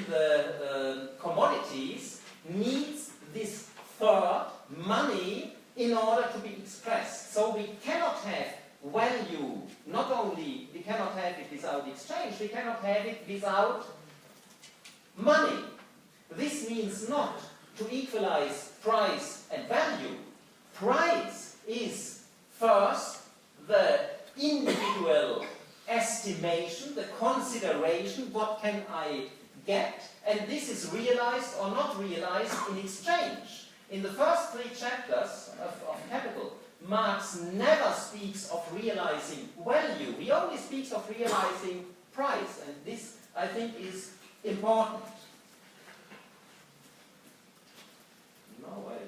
the commodities needs this third, money, in order to be expressed. So we cannot have value, not only we cannot have it without exchange, we cannot have it without money. This means not to equalize price and value. Price is first the individual estimation, the consideration, what can I get, and this is realized or not realized in exchange. In the first 3 chapters of Capital, Marx never speaks of realizing value. He only speaks of realizing price, and this, I think, is important. Now, what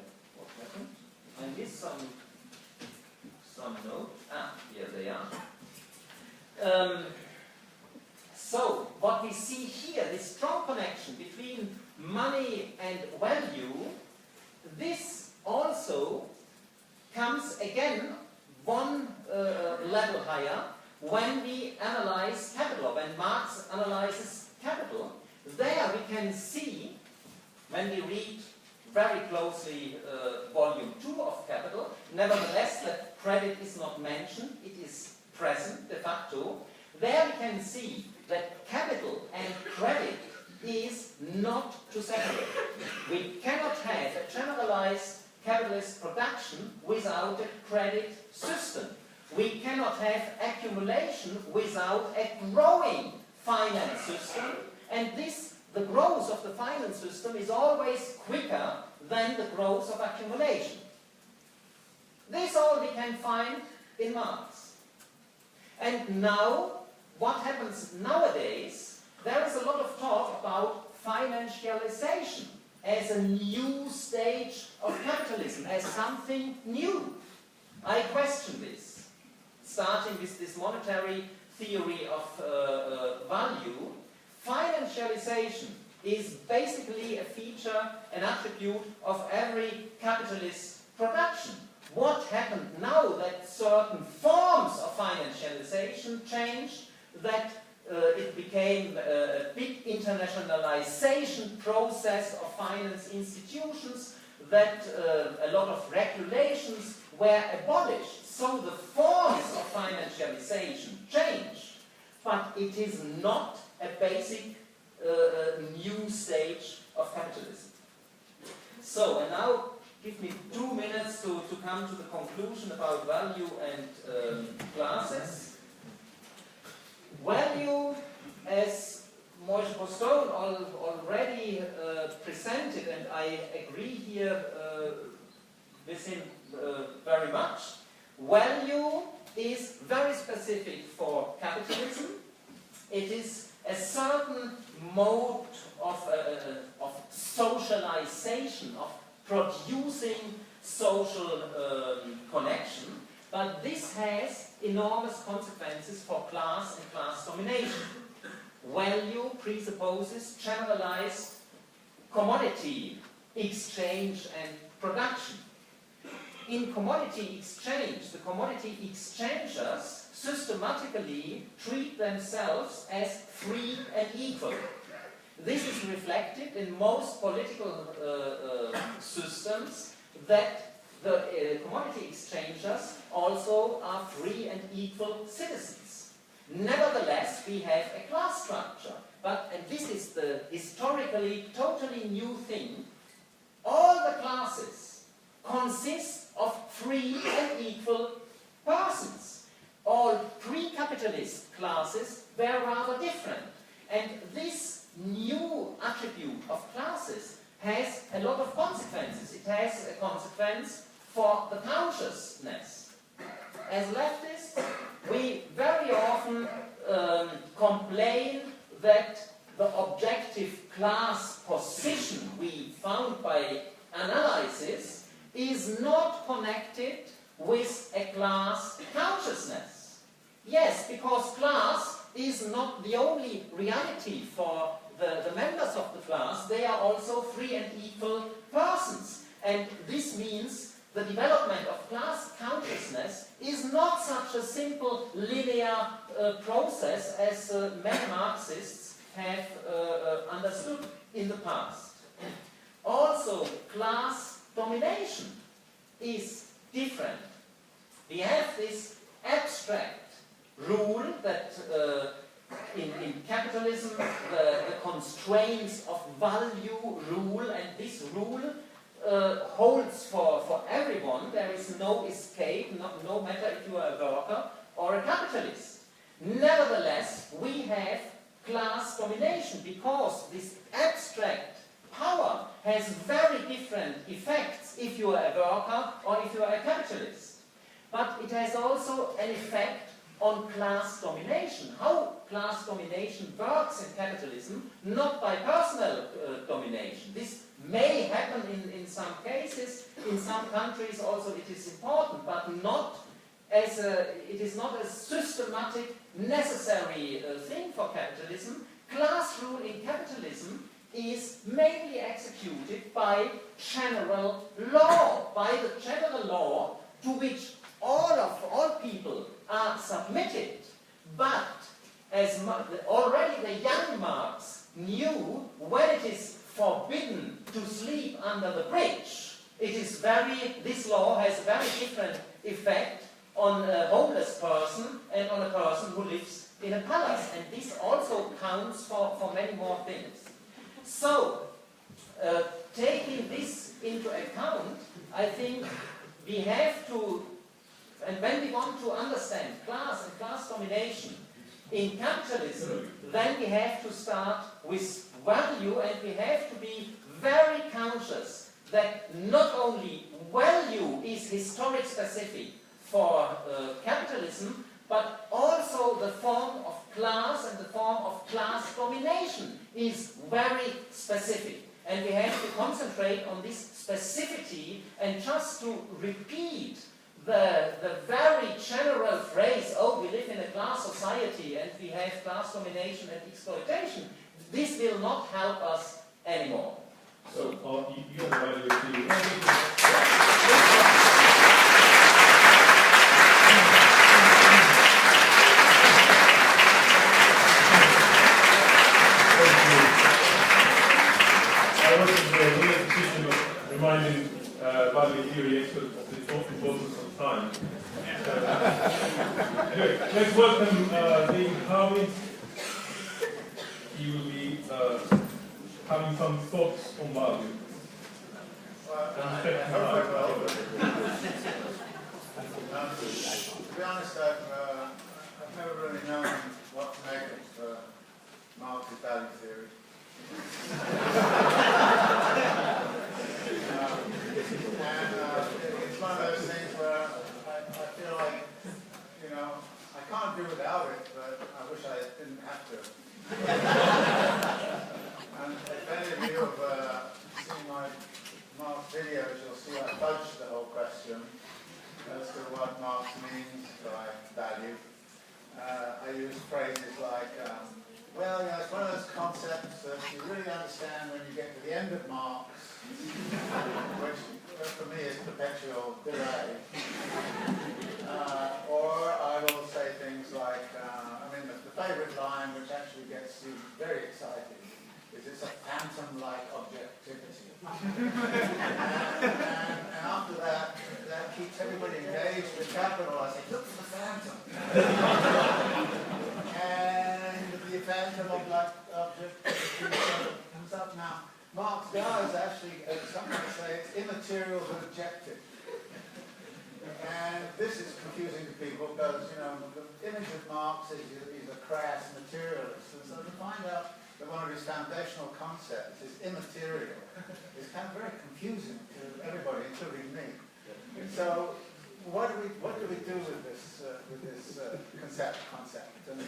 happened? I missed some notes. Here they are. So, what we see here, this strong connection between money and value, this also comes again one level higher when we analyze Capital, when Marx analyzes Capital. There we can see, when we read very closely volume 2 of Capital, nevertheless that credit is not mentioned, it is present de facto. There we can see that capital and credit is not to separate. We cannot have a generalized capitalist production without a credit system. We cannot have accumulation without a growing finance system, and the growth of the finance system is always quicker than the growth of accumulation. This all we can find in Marx. And now, what happens nowadays, there is a lot of talk about financialization as a new stage of capitalism, as something new. I question this. Starting with this monetary theory of value, financialization is basically a feature, an attribute of every capitalist production. What happened now that certain forms of financialization changed, that it became a big internationalization process of finance institutions, that a lot of regulations were abolished. So the forms of financialization changed, but it is not a basic new stage of capitalism. So, and now give me 2 minutes to come to the conclusion about value and classes. Value, as Moishe Postone already presented, and I agree here with him very much, value is very specific for capitalism. It is a certain mode of socialization, of producing social connection, but this has enormous consequences for class and class domination. Value presupposes generalized commodity exchange and production. In commodity exchange, the commodity exchangers systematically treat themselves as free and equal. This is reflected in most political systems, that the commodity exchangers also are free and equal citizens. Nevertheless, we have a class structure, and this is the historically totally new thing. All the classes consist of free and equal persons. All pre-capitalist classes were rather different. And this new attribute of classes has a lot of consequences. It has a consequence for the consciousness. As leftists, we very often complain that the objective class position we found by analysis is not connected with a class consciousness. Yes, because class is not the only reality for the members of the class. They are also free and equal persons. And this means the development of class consciousness is not such a simple linear process as many Marxists have understood in the past. Also, class domination is different. We have this abstract rule that in capitalism the constraints of value rule, and this rule holds for everyone. There is no escape, no matter if you are a worker or a capitalist. Nevertheless, we have class domination because this abstract power has very different effects if you are a worker or if you are a capitalist. But it has also an effect on class domination. How class domination works in capitalism, not by personal domination. This may happen in some cases, in some countries also it is important, but not as it is not a systematic, necessary thing for capitalism. Class rule in capitalism is mainly executed by general law, by the general law to which all people are submitted. But as already the young Marx knew, when it is forbidden to sleep under the bridge, this law has a very different effect on a homeless person and on a person who lives in a palace. And this also influence for many more things. So, taking this into account, I think we have to, and when we want to understand class and class domination in capitalism, then we have to start with value, and we have to be very conscious that not only value is historic specific for capitalism, but also the form of class and the form of class domination is very specific. And we have to concentrate on this specificity, and just to repeat the very general phrase, oh, we live in a class society and we have class domination and exploitation, this will not help us anymore. So, you have a value theory. I was in the position of reminding value theory experts of the importance of time. Anyway, let's welcome David Harvey. He will be having some thoughts on value. To be honest, I've never really known what to make of Marx's value theory. It's one of those things where I feel like, you know, I can't do without it, but I wish I didn't have to. And if any of you have seen my Marx videos, you'll see I fudged the whole question as to what Marx means by value. I use phrases like, well, you know, it's one of those concepts that you really understand when you get to the end of Marx, which for me is perpetual delay. Or I will say things like, I mean, the favorite line, which actually gets you very excited, is it's a phantom-like objectivity. and after that, that keeps everybody engaged with capital. I say, look for the phantom. And the phantom of objectivity comes up now. Marx does actually, sometimes say, it's immaterial but objective. And this is confusing to people because, you know, the image of Marx is he's a crass materialist. And so to find out that one of his foundational concepts is immaterial is kind of very confusing to everybody, including me. So what do we do with this concept and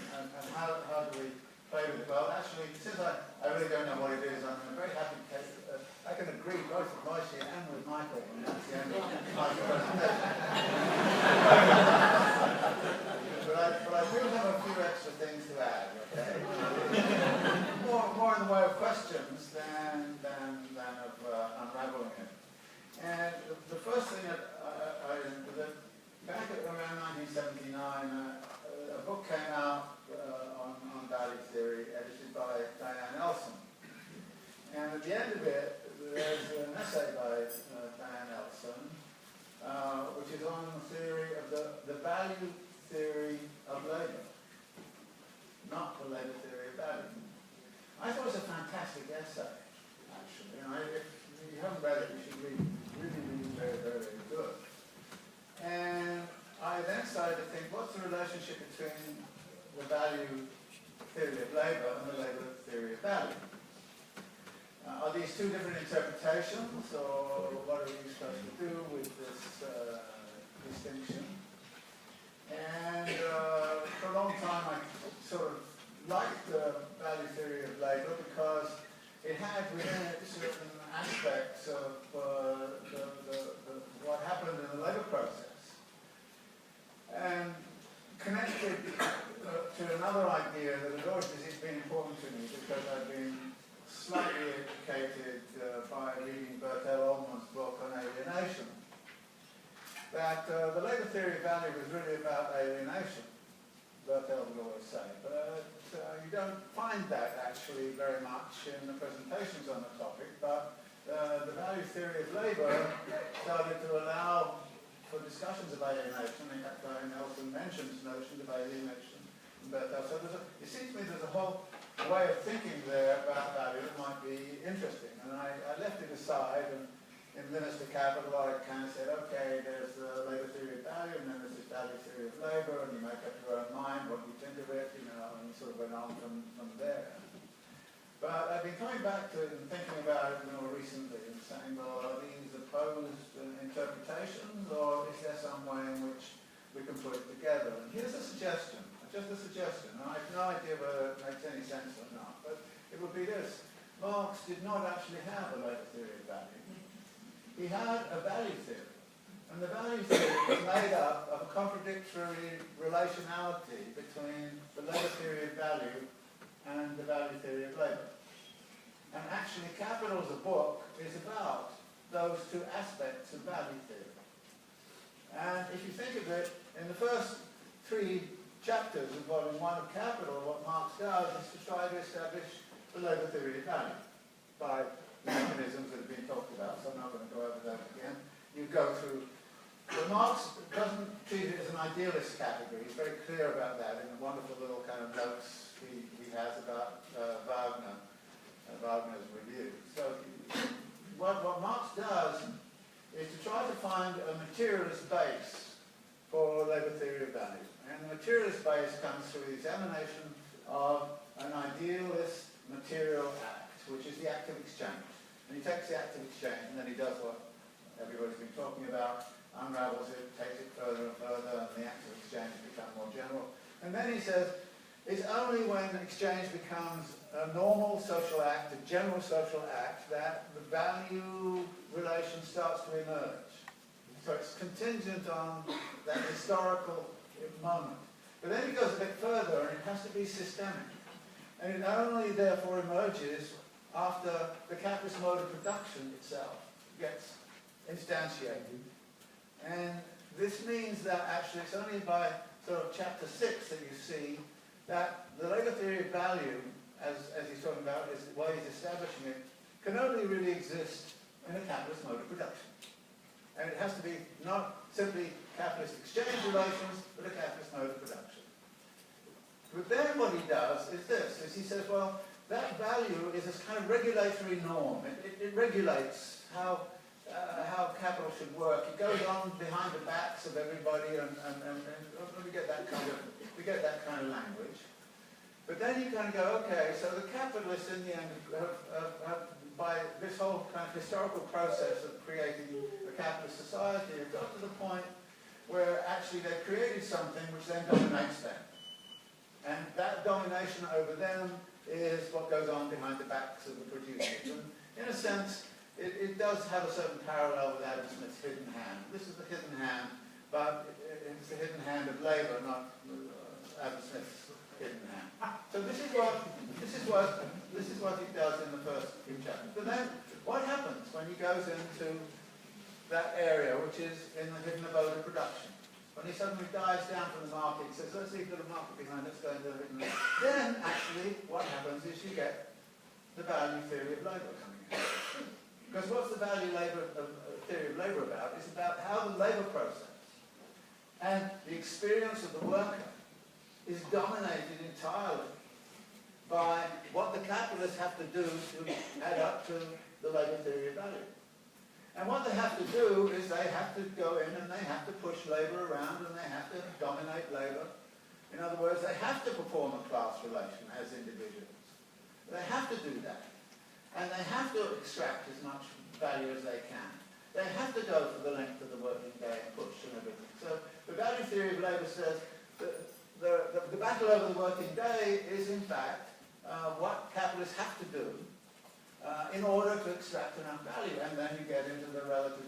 how do we play with it? Well, actually, since I really don't know what it is, I'm very happy to I can agree both with Moishe and with Michael, and that's the end of my presentation. but I do have a few extra things to add, okay? More in the way of questions than of unraveling it. And the first thing that back at around 1979, a book came out on value theory, edited by Diane Elson. And at the end of it, there's an essay by Diane Elson, which is on the theory of the value theory of labor, not the labor theory of value. I thought it was a fantastic essay, actually. And if you haven't read it, you should read it. Really very, very, very good. And I then started to think, what's the relationship between the value theory of labor and the labor theory of value? Are these two different interpretations, or what are we supposed to do with this distinction? And for a long time I sort of liked the value theory of labor because it had within it certain aspects of what happened in the labor process. And connected to another idea that has always been important to me because I've been slightly educated by reading Bertel Ollmann's book on alienation. That the labor theory of value was really about alienation, Bertel would always say. But you don't find that actually very much in the presentations on the topic, but the value theory of labor started to allow for discussions of alienation. In fact, Nelson mentions notions of alienation in Bertel. So it seems to me there's a whole a way of thinking there about value that might be interesting. And I left it aside, and in Minister Capital I kind of said, okay, there's the labour theory of value, and then there's this value theory of labour, and you make up your own mind what you think of it, and sort of went on from there. But I've been coming back to it and thinking about it more recently and saying, well, are these opposed interpretations, or is there some way in which we can put it together? And here's a suggestion, just a suggestion, and I have no idea whether it makes any sense or not, but it would be this. Marx did not actually have a labour theory of value. He had a value theory, and the value theory was made up of a contradictory relationality between the labour theory of value and the value theory of labour. And actually, Capital as a book is about those two aspects of value theory. And if you think of it, in the first 3 chapters of Volume 1 of Capital, what Marx does is to try to establish the labour theory of value by the mechanisms that have been talked about, so I'm not going to go over that again. You go through. But Marx doesn't treat it as an idealist category. He's very clear about that in the wonderful little kind of notes he has about Wagner's review. So what Marx does is to try to find a materialist base for labour theory of value. And the materialist base comes through the examination of an idealist material act, which is the act of exchange. And he takes the act of exchange, and then he does what everybody's been talking about, unravels it, takes it further and further, and the act of exchange becomes more general. And then he says, it's only when exchange becomes a normal social act, a general social act, that the value relation starts to emerge. So it's contingent on that historical moment. But then he goes a bit further, and it has to be systemic. And it only therefore emerges after the capitalist mode of production itself gets instantiated. And this means that actually it's only by sort of chapter 6 that you see that the labour theory of value, as he's talking about, is the way he's establishing it, can only really exist in a capitalist mode of production. And it has to be not simply capitalist exchange relations, but a capitalist mode of production. But then what he does is this, is he says, well, that value is this kind of regulatory norm. It regulates how capital should work. It goes on behind the backs of everybody, and we get that kind of language. But then you kind of go, okay, so the capitalists in the end have by this whole kind of historical process of creating a capitalist society, have got to the point where actually they've created something which then dominates them. And that domination over them is what goes on behind the backs of the producers. And in a sense, it does have a certain parallel with Adam Smith's hidden hand. This is the hidden hand, but it's the hidden hand of labour, not Adam Smith's hidden hand. So this is what he does in the first few chapters. But then, what happens when he goes into that area, which is in the hidden abode of production? When he suddenly dives down from the market, he says, let's leave the market behind, let's go into the hidden. Then, actually, what happens is you get the value theory of labour coming in. Because what's the value theory of labour about? It's about how the labour process and the experience of the worker is dominated entirely by what the capitalists have to do to add up to the labour theory of value. And what they have to do is they have to go in and they have to push labour around and they have to dominate labour. In other words, they have to perform a class relation as individuals. They have to do that. And they have to extract as much value as they can. They have to go for the length of the working day and push and everything. So the value theory of labour says that the battle over the working day is in fact what capitalists have to do in order to extract enough value. And then you get into the relative,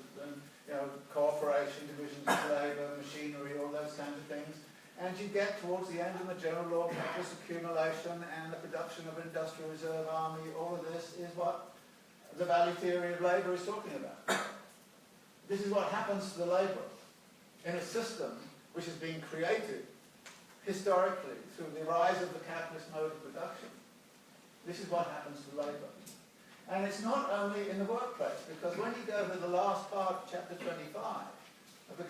cooperation, divisions of labour, machinery, all those kinds of things. And you get towards the end of the general law of capitalist accumulation and the production of an industrial reserve army. All of this is what the value theory of labour is talking about. This is what happens to the labourer in a system which has been created historically through the rise of the capitalist mode of production. This is what happens to labour. And it's not only in the workplace, because when you go to the last part of chapter 25 of the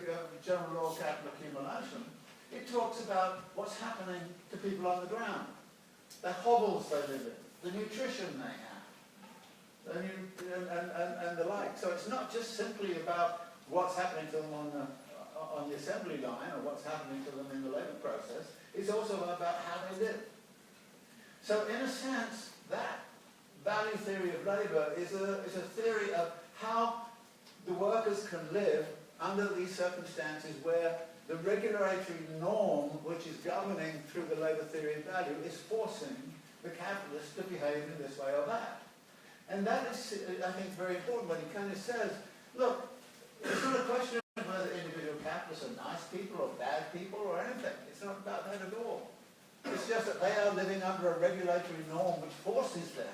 general law of capital accumulation, it talks about what's happening to people on the ground. the hovels they live in, the nutrition they have, and the like. So it's not just simply about what's happening to them on the assembly line or what's happening to them in the labour process. It's also about how they live. So in a sense, that value theory of labour is a theory of how the workers can live under these circumstances where the regulatory norm which is governing through the labour theory of value is forcing the capitalists to behave in this way or that. And that is, I think, very important when he kind of says, look, it's not a question of whether individual capitalists are nice people or bad people or anything. It's not about that at all. It's just that they are living under a regulatory norm which forces them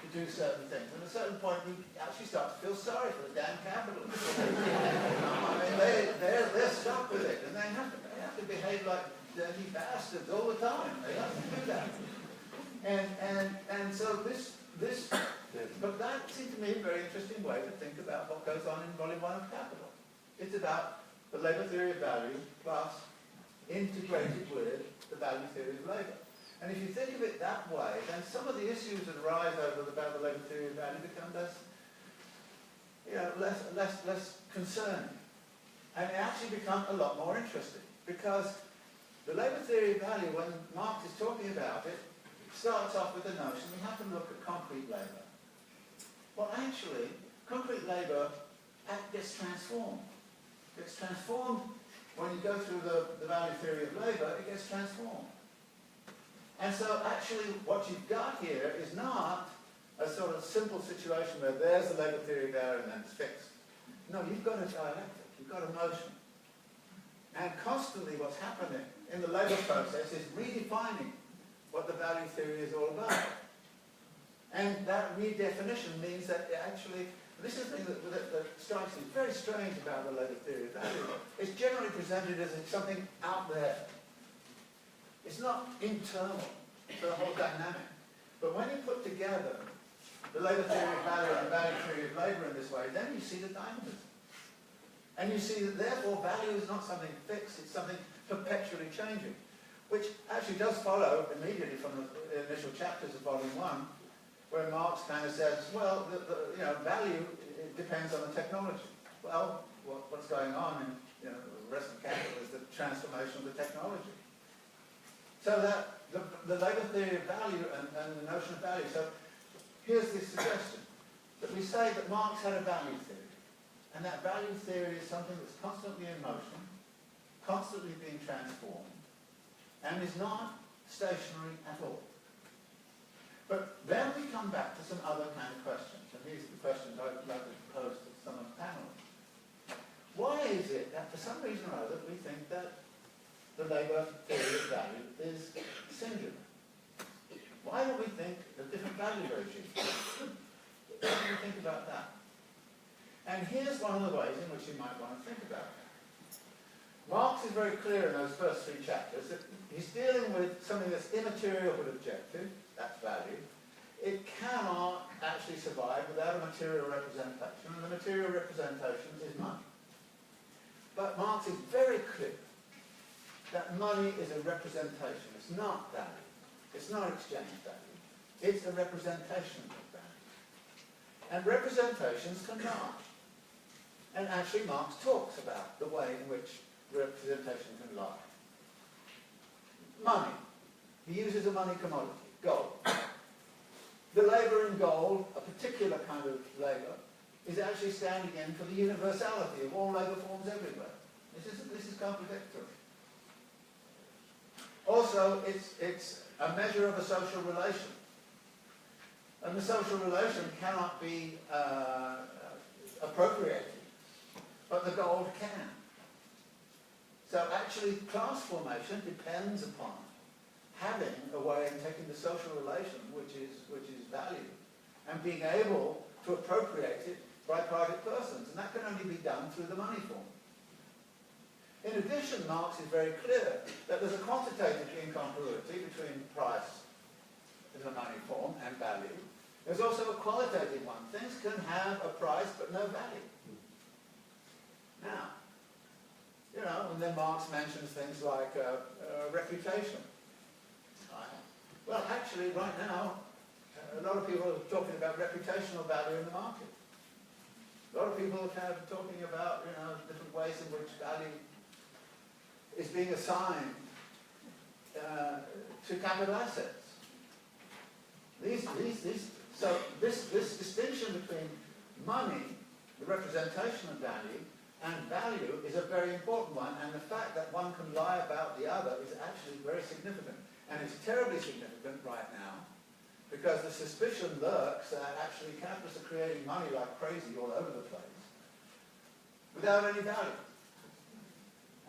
to do certain things. And at a certain point, you actually start to feel sorry for the damn capitalists. I mean, they're stuck with it, and they have to behave like dirty bastards all the time. They have to do that. And so this, but that seems to me a very interesting way to think about what goes on in Volume 1 of Capital. It's about the labour theory of value plus integrated with the value theory of labour. And if you think of it that way, then some of the issues that arise about the labour theory of value become less concerning. And they actually become a lot more interesting. Because the labour theory of value, when Marx is talking about it, starts off with the notion we have to look at concrete labour. Well, actually, concrete labour gets transformed. It gets transformed when you go through the value theory of labour, it gets transformed. And so actually what you've got here is not a sort of simple situation where there's the labour theory there and then it's fixed. No, you've got a dialectic, you've got a motion. And constantly what's happening in the labour process is redefining what the value theory is all about. And that redefinition means that actually, this is the thing that strikes me very strange about the labour theory of value. It's generally presented as something out there. It's not internal to the whole dynamic. But when you put together the labour theory of value and the value theory of labour in this way, then you see the dynamism. And you see that therefore value is not something fixed, it's something perpetually changing. Which actually does follow immediately from the initial chapters of Volume 1, where Marx kind of says, well, value depends on the technology. Well, what's going on in the rest of capital is the transformation of the technology. So that the labour theory of value and the notion of value. So here's this suggestion, that we say that Marx had a value theory, and that value theory is something that's constantly in motion, constantly being transformed, and is not stationary at all. But then we come back to some other kind of questions, and these are the questions I'd like to pose to some of the panelists. Why is it that for some reason or other we think that the labour theory of value is singular? Why don't we think of different value regimes? What do you think about that? And here's one of the ways in which you might want to think about it. Marx is very clear in those first three chapters that he's dealing with something that's immaterial but objective, that's value. It cannot actually survive without a material representation, and the material representation is money. But Marx is very clear that money is a representation, it's not value. It's not exchange value. It's a representation of value. And representations can lie. And actually Marx talks about the way in which representation can lie. Money. He uses a money commodity, gold. The labour in gold, a particular kind of labour, is actually standing in for the universality of all labour forms everywhere. This is contradictory. Also, it's a measure of a social relation. And the social relation cannot be appropriated, but the gold can. So actually, class formation depends upon having a way of taking the social relation, which is value, and being able to appropriate it by private persons. And that can only be done through the money form. In addition, Marx is very clear that there's a quantitative incongruity between price in the money form and value. There's also a qualitative one. Things can have a price but no value. Now, and then Marx mentions things like reputation. Well, actually, right now, a lot of people are talking about reputational value in the market. A lot of people are talking about, different ways in which value is being assigned to capital assets. So this distinction between money, the representation of value, and value is a very important one, and the fact that one can lie about the other is actually very significant. And it's terribly significant right now, because the suspicion lurks that actually capitalists are creating money like crazy all over the place, without any value.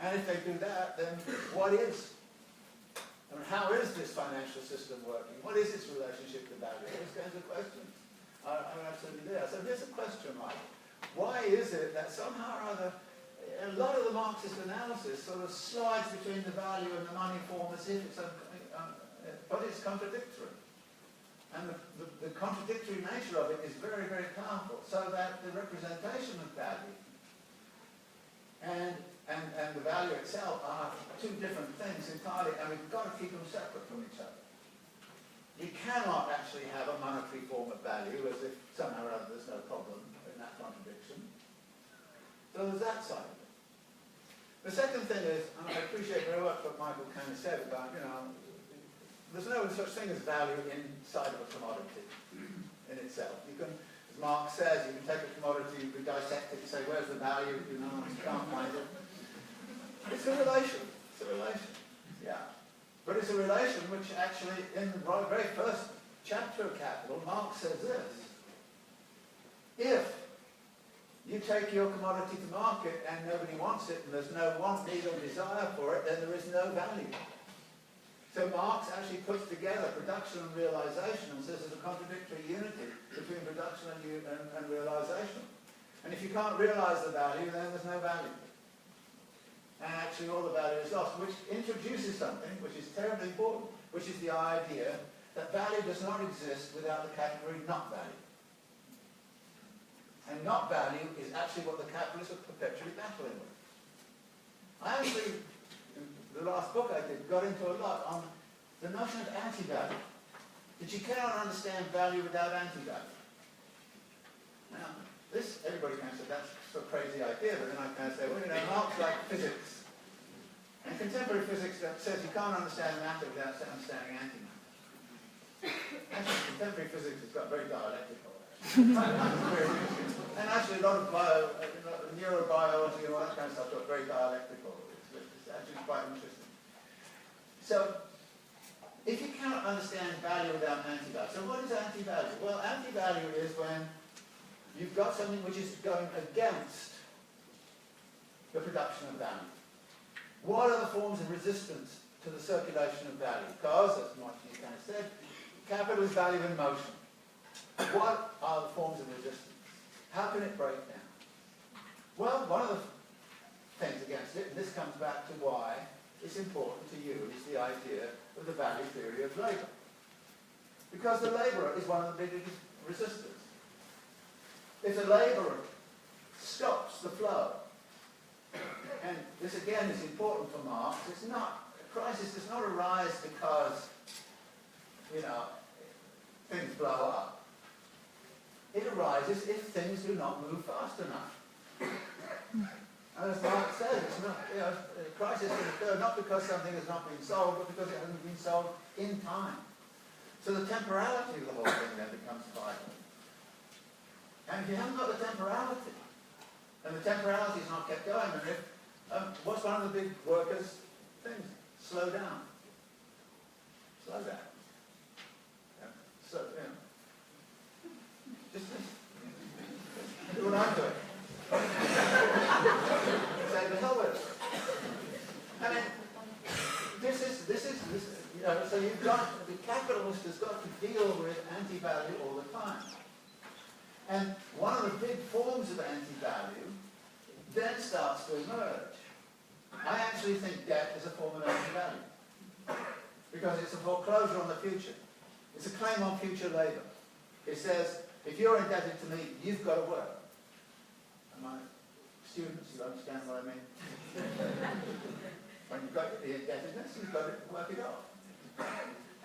And if they do that, then what is? I mean, how is this financial system working? What is its relationship to value? Those kinds of questions are absolutely there. So here's a question, Mike. Why is it that somehow or other, a lot of the Marxist analysis sort of slides between the value and the money form as if it's, but it's contradictory. And the contradictory nature of it is very, very powerful, so that the representation of value and the value itself are two different things entirely, and we've got to keep them separate from each other. You cannot actually have a monetary form of value as if somehow or other there's no problem in that contradiction. So there's that side of it. The second thing is, and I appreciate very much what Michael kind of said about, there's no such thing as value inside of a commodity in itself. You can, as Marx says, you can take a commodity, you can dissect it, and say, where's the value? You can't find it. It's a relation. It's a relation. Yeah. But it's a relation which actually, in the very first chapter of Capital, Marx says this. If you take your commodity to market and nobody wants it, and there's no want, need, or desire for it, then there is no value. So Marx actually puts together production and realization and says there's a contradictory unity between production and realization. And if you can't realize the value, then there's no value. And actually all the value is lost, which introduces something which is terribly important, which is the idea that value does not exist without the category not value. And not value is actually what the capitalists are perpetually battling with. I actually, in the last book I did, got into a lot on the notion of anti-value. That you cannot understand value without anti-value. Now, this, everybody kind of said, that's a crazy idea, but then I kind of say, well, Marx like physics. And contemporary physics says you can't understand matter without understanding antimatter. Actually, contemporary physics has got very dialectical. And actually a lot of neurobiology and all that kind of stuff got very dialectical. It's actually quite interesting. So, if you cannot understand value without anti-value, so what is anti-value? Well, anti-value is when you've got something which is going against the production of value. What are the forms of resistance to the circulation of value? Because, as you kind of said, capital is value in motion. What are the forms of resistance? How can it break down? Well, one of the things against it, and this comes back to why it's important to use the idea of the value theory of labour. Because the labourer is one of the biggest resistors. If the labourer stops the flow, and this again is important for Marx, it's not, a crisis does not arise because, things blow up. It arises if things do not move fast enough. And as Marx says, it's not, a crisis can occur not because something has not been solved, but because it hasn't been solved in time. So the temporality of the whole thing then becomes vital. And if you haven't got the temporality, and the temporality is not kept going, and if, what's one of the big workers' things? Slow down. Slow down. So, just do what I'm doing. Say the hell with it. I mean, this is, so you've got, the capitalist has got to deal with anti-value all the time. And one of the big forms of anti-value then starts to emerge. I actually think debt is a form of anti-value. Because it's a foreclosure on the future. It's a claim on future labour. It says, if you're indebted to me, you've got to work. And my students, you understand what I mean? When you've got the indebtedness, you've got to work it off.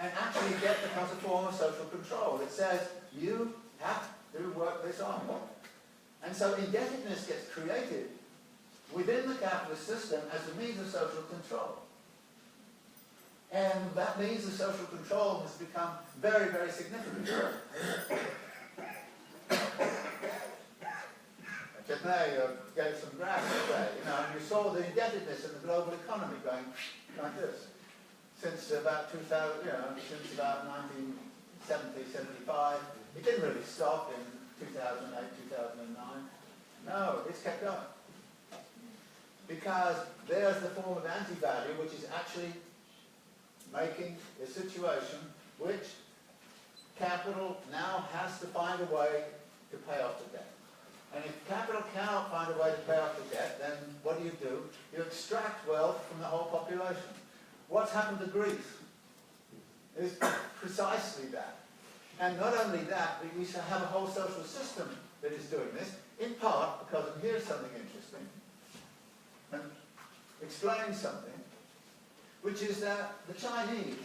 And actually debt becomes a form of social control. It says, you have to work this on. And so indebtedness gets created within the capitalist system as a means of social control. And that means of social control has become very, very significant. Just now you gave some graphs today, and you saw the indebtedness in the global economy going like this. Since about 2000, since about 1970, 75, it didn't really stop in 2008, 2009. No, it's kept going. Because there's the form of anti-value which is actually making a situation which capital now has to find a way to pay off the debt. And if capital cannot find a way to pay off the debt, then what do? You extract wealth from the whole population. What's happened to Greece is precisely that. And not only that, but we have a whole social system that is doing this, in part because, and here's something interesting, and explain something, which is that the Chinese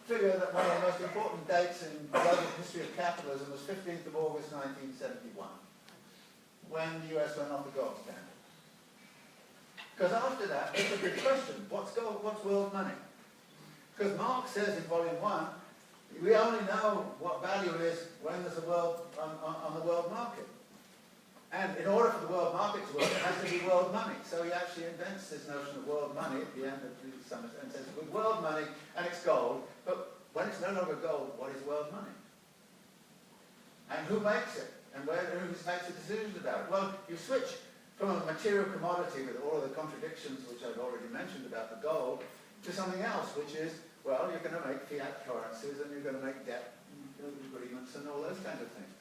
figure that one of the most important dates in global history of capitalism was 15th of August 1971, when the US went off the gold standard. Because after that, it's a big question. What's world money? Because Marx says in Volume 1, we only know what value is when there's a world on the world market. And in order for the world market to work, it has to be world money. So he actually invents this notion of world money at the end of the summer and says, with world money, and it's gold, but when it's no longer gold, what is world money? And who makes it? And who makes the decisions about it? Well, you switch from a material commodity with all of the contradictions which I've already mentioned about the gold to something else, which is, well, you're going to make fiat currencies and you're going to make debt agreements and all those kinds of things.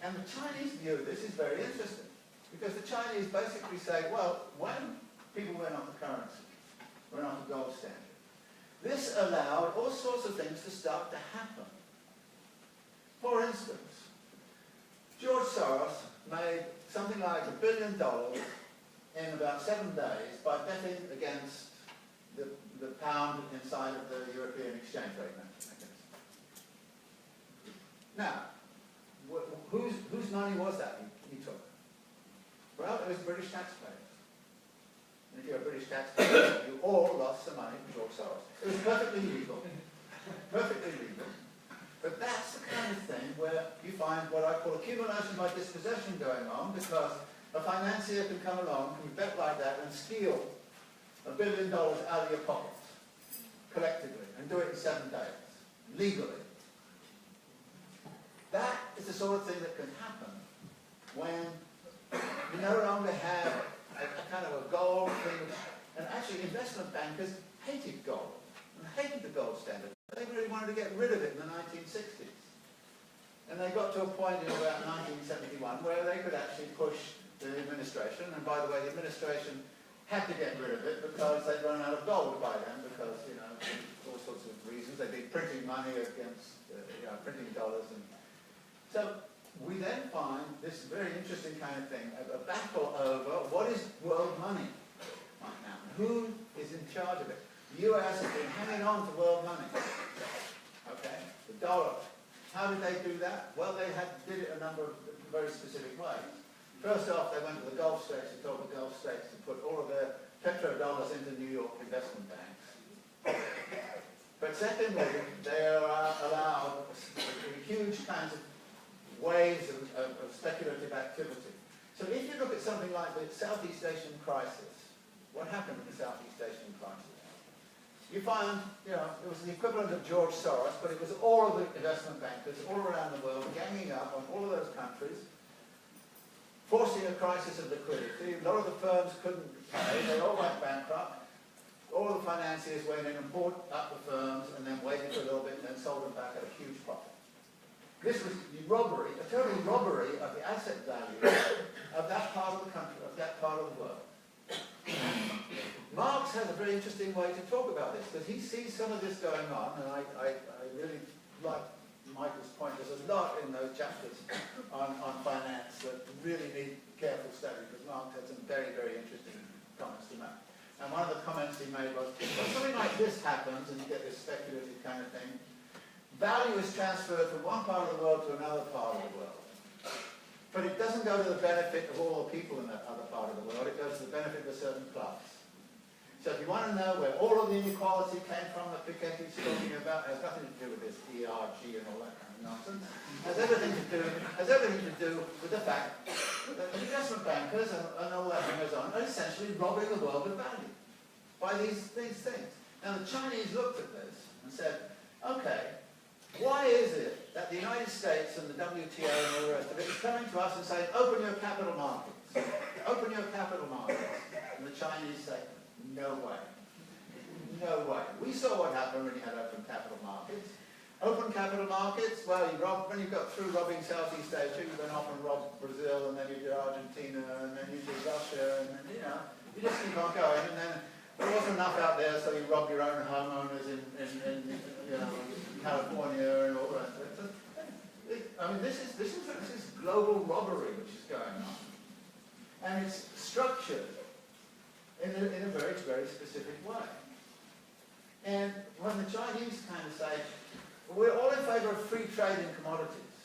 And the Chinese view of this is very interesting, because the Chinese basically say, well, when people went on the currency, went on the gold standard, this allowed all sorts of things to start to happen. For instance, George Soros made something like $1 billion in about 7 days by betting against the pound inside of the European exchange rate mechanism. Now, whose money was that he took? Well, it was British taxpayers. And if you're a British taxpayer, you all lost some money from George Soros. It was perfectly legal. Perfectly legal. But that's the kind of thing where you find what I call accumulation by dispossession going on, because a financier can come along, can bet like that, and steal $1 billion out of your pockets, collectively, and do it in 7 days, legally. That is the sort of thing that can happen when you no longer have a kind of a gold thing. And actually, investment bankers hated gold, and hated the gold standard. They really wanted to get rid of it in the 1960s. And they got to a point in about 1971 where they could actually push the administration, and by the way, the administration had to get rid of it because they'd run out of gold by then, because, all sorts of reasons. They'd be printing money against, printing dollars. And so we then find this very interesting kind of thing, a battle over what is world money right now. Who is in charge of it? The US has been hanging on to world money. Okay? The dollar. How did they do that? Well, they did it a number of very specific ways. First off, they went to the Gulf states and told the Gulf states to put all of their petrodollars into New York investment banks. But secondly, they are allowed huge kinds of waves of speculative activity. So if you look at something like the Southeast Asian crisis, what happened in the Southeast Asian crisis? You find, it was the equivalent of George Soros, but it was all of the investment bankers all around the world ganging up on all of those countries, forcing a crisis of liquidity. A lot of the firms couldn't pay, they all went bankrupt. All the financiers went in and bought up the firms and then waited for a little bit and then sold them back at a huge profit. This was the robbery, a total robbery of the asset value of that part of the country, of that part of the world. Marx has a very interesting way to talk about this, because he sees some of this going on, and I really like Michael's point. There's a lot in those chapters on finance that really need careful study, because Marx had some very, very interesting comments to make. And one of the comments he made was, well, something like this happens, and you get this speculative kind of thing, value is transferred from one part of the world to another part of the world. But it doesn't go to the benefit of all the people in that other part of the world, it goes to the benefit of a certain class. So if you want to know where all of the inequality came from that Piketty's talking about, it has nothing to do with this ERG and all that kind of nonsense. It has everything to do with the fact that the investment bankers and all that goes on are essentially robbing the world of value by these things. Now the Chinese looked at this and said, okay, why is it that the United States and the WTO and all the rest of it is coming to us and saying, open your capital markets, open your capital markets, and the Chinese say, no way. No way. We saw what happened when you had open capital markets. Open capital markets, well, when you got through robbing Southeast Asia, you went off and robbed Brazil, and then you did Argentina, and then you did Russia, and then, you just keep on going. And then there wasn't enough out there, so you robbed your own homeowners in California and all the rest of it. I mean, this is global robbery which is going on. And it's structured in a very, very specific way. And when the Chinese kind of say, we're all in favour of free trade in commodities.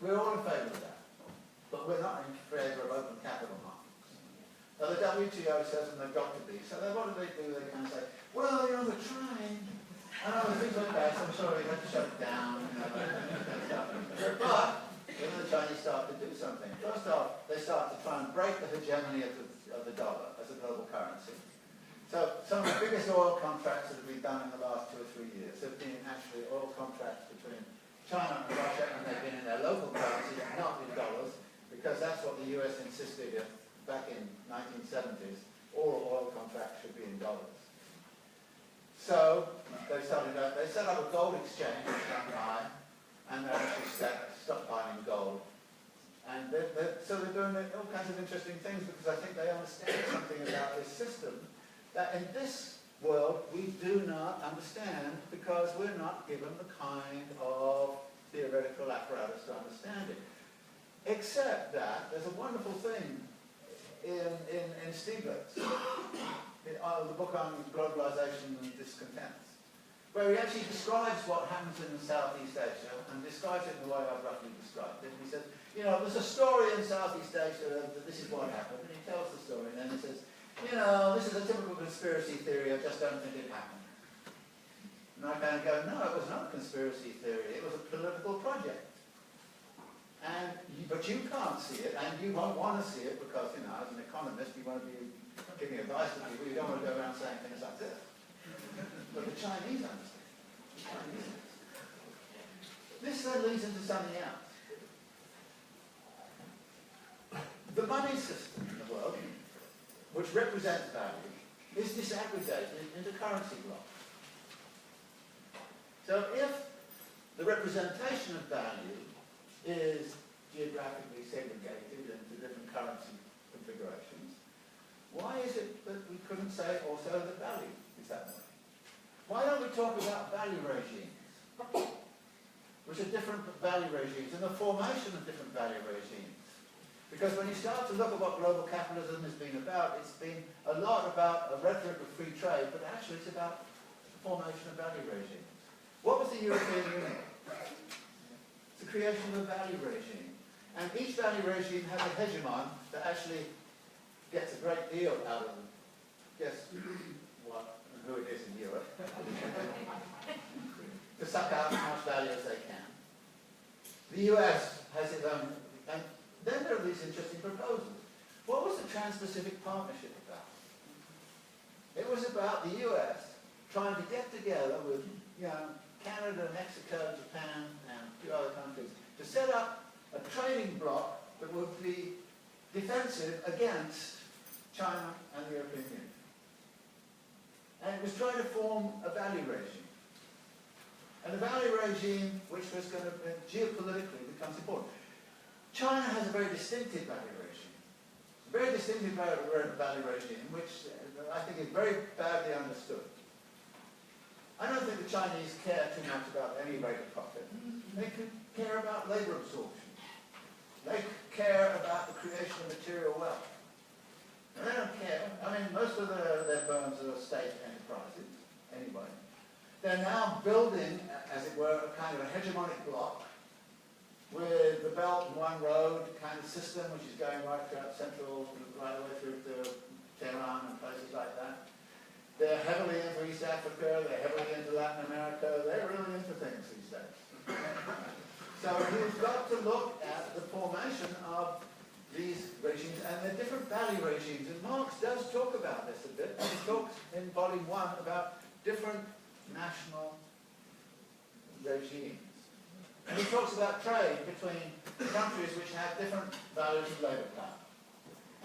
We're all in favour of that. But we're not in favour of open capital markets. Now the WTO says, and they've got to be. So what do? They kind of say, well, we're trying. I know things like that, so I'm sorry, we have to shut it down. But when the Chinese start to do something, first off, they start to try and break the hegemony of the dollar as a global currency. So some of the biggest oil contracts that have been done in the last 2 or 3 years have been actually oil contracts between China and Russia, and they've been in their local currency, not in dollars, because that's what the US insisted back in 1970s. All oil contracts should be in dollars. So they set up a gold exchange in Shanghai, and they actually stopped buying gold. And so they're doing all kinds of interesting things because I think they understand something about this system that in this world we do not understand because we're not given the kind of theoretical apparatus to understand it. Except that there's a wonderful thing in Stiglitz, the book on globalization and discontents, where he actually describes what happens in Southeast Asia and describes it in the way I've roughly described it. And he says, there's a story in Southeast Asia that this is what happened, and he tells the story, and then he says, this is a typical conspiracy theory, I just don't think it happened. And I kind of go, no, it was not a conspiracy theory, it was a political project. But you can't see it, and you won't want to see it because, as an economist, you want to be giving advice to people, you don't want to go around saying things like this. But the Chinese understand. This then leads into something else. The money system in the world, which represents value, is disaggregated into currency blocks. So if the representation of value is geographically segregated into different currency configurations, why is it that we couldn't say also that value is that way? Why don't we talk about value regimes, which are different value regimes, and the formation of different value regimes? Because when you start to look at what global capitalism has been about, it's been a lot about a rhetoric of free trade, but actually it's about the formation of value regimes. What was the European Union? It's the creation of a value regime. And each value regime has a hegemon that actually gets a great deal out of them. Guess what and who it is in Europe. To suck out as much value as they can. The US has its own. And then there are these interesting proposals. What was the Trans-Pacific Partnership about? It was about the US trying to get together with Canada, Mexico, Japan, and a few other countries to set up a trading bloc that would be defensive against China and the European Union. And it was trying to form a value regime. And the value regime, which was going to geopolitically becomes important. China has a very distinctive value regime. A very distinctive value regime, which I think is very badly understood. I don't think the Chinese care too much about any rate of profit. They care about labor absorption. They care about the creation of material wealth. And they don't care. I mean, most of their firms are state enterprises, anyway. They're now building, as it were, a kind of a hegemonic block with the Belt and One Road kind of system, which is going right throughout Central, right away through to Tehran and places like that. They're heavily into East Africa, they're heavily into Latin America, they're really into things these days. So you've got to look at the formation of these regimes and their different value regimes. And Marx does talk about this a bit. He talks in Volume 1 about different national regimes. And he talks about trade between countries which have different values of labour power.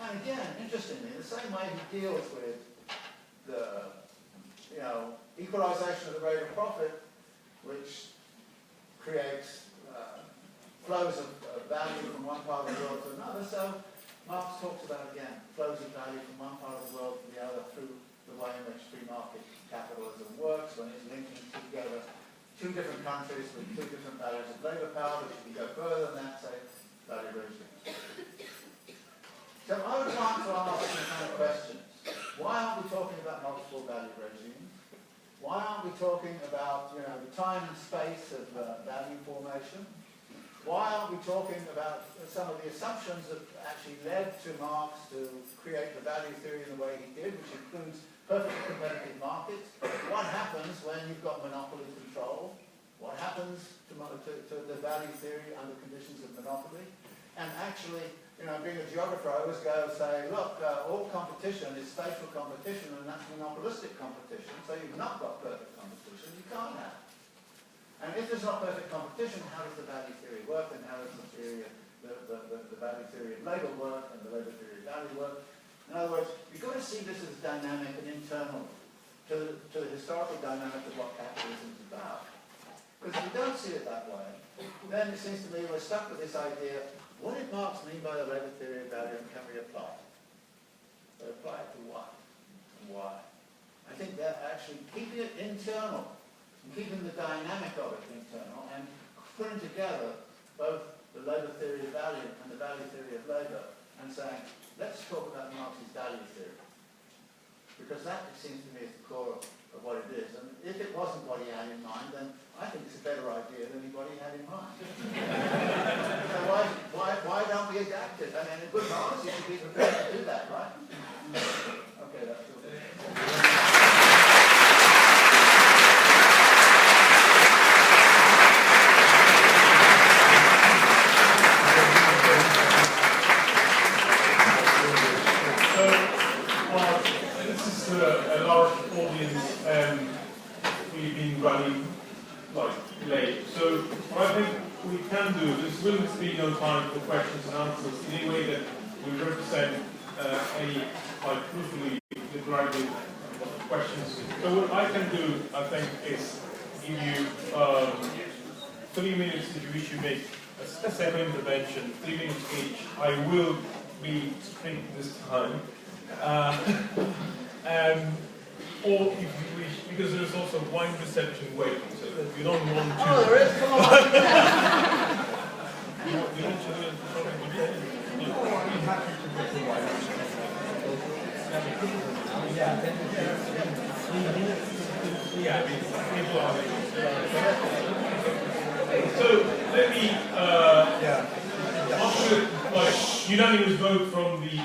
And again, interestingly, in the same way he deals with the equalisation of the rate of profit, which creates flows of value from one part of the world to another. So Marx talks about, again, flows of value from one part of the world to the other through the way in which free market capitalism works, when it's linking together two different countries with two different values of labour power, which can go further than that, say, value regimes. So I would like to ask some kind of questions. Why aren't we talking about multiple value regimes? Why aren't we talking about, the time and space of value formation? Why aren't we talking about some of the assumptions that actually led to Marx to create the value theory in the way he did, which includes perfectly competitive markets? What happens when you've got monopoly control? What happens to the value theory under conditions of monopoly? And actually, being a geographer, I always go and say, look, all competition is spatial competition and that's monopolistic competition, so you've not got perfect competition, you can't have. And if there's not perfect competition, how does the value theory work, and how does the theory of, the value theory of labour work, and the labour theory of value work? In other words, you've got to see this as dynamic and internal to the historical dynamic of what capitalism is about. Because if you don't see it that way, then it seems to me we're stuck with this idea, what did Marx mean by the labour theory of value, and can we apply it? But apply it to what? And why? I think that actually keeping it internal, keeping the dynamic of it internal, and putting together both the labour theory of value and the value theory of labour, and saying, let's talk about Marx's value theory. Because that, it seems to me, is the core of what it is. And if it wasn't what he had in mind, then I think it's a better idea than what he had in mind. So why don't we adapt it? I mean, a good Marxist should be prepared to do that, right? Okay, that's all. A large audience, and we've been running late. So what I think we can do, this will be no time for questions and answers in any way that we represent any crucially liberated questions. So what I can do, I think, is give you 3 minutes if you wish to make a second intervention, 3 minutes each. I will be strict this time. Or if you wish, because there is also wine reception waiting, so if you don't want to... Oh, there is? Come on! you want to do it something to do? I'm happy to make the wine reception. Yeah, people are... So, let me... after unanimous vote from the...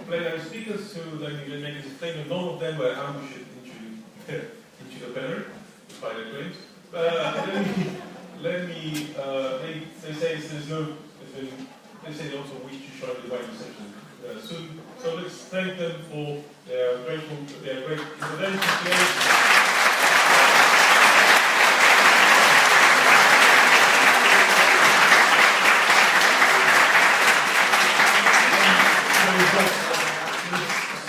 plenary speakers who make a statement. None of them were ambushed into the plenary, despite their claims. They say there's no. They say they also wish to show the wine reception soon. So let's thank them for their great intervention today.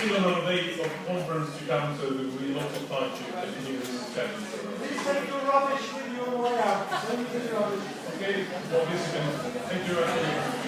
Still another day of conference to come, so there will be lots of time to continue this discussion. Please take your rubbish with you on the way out. Send your rubbish. Okay, well, thank you very much.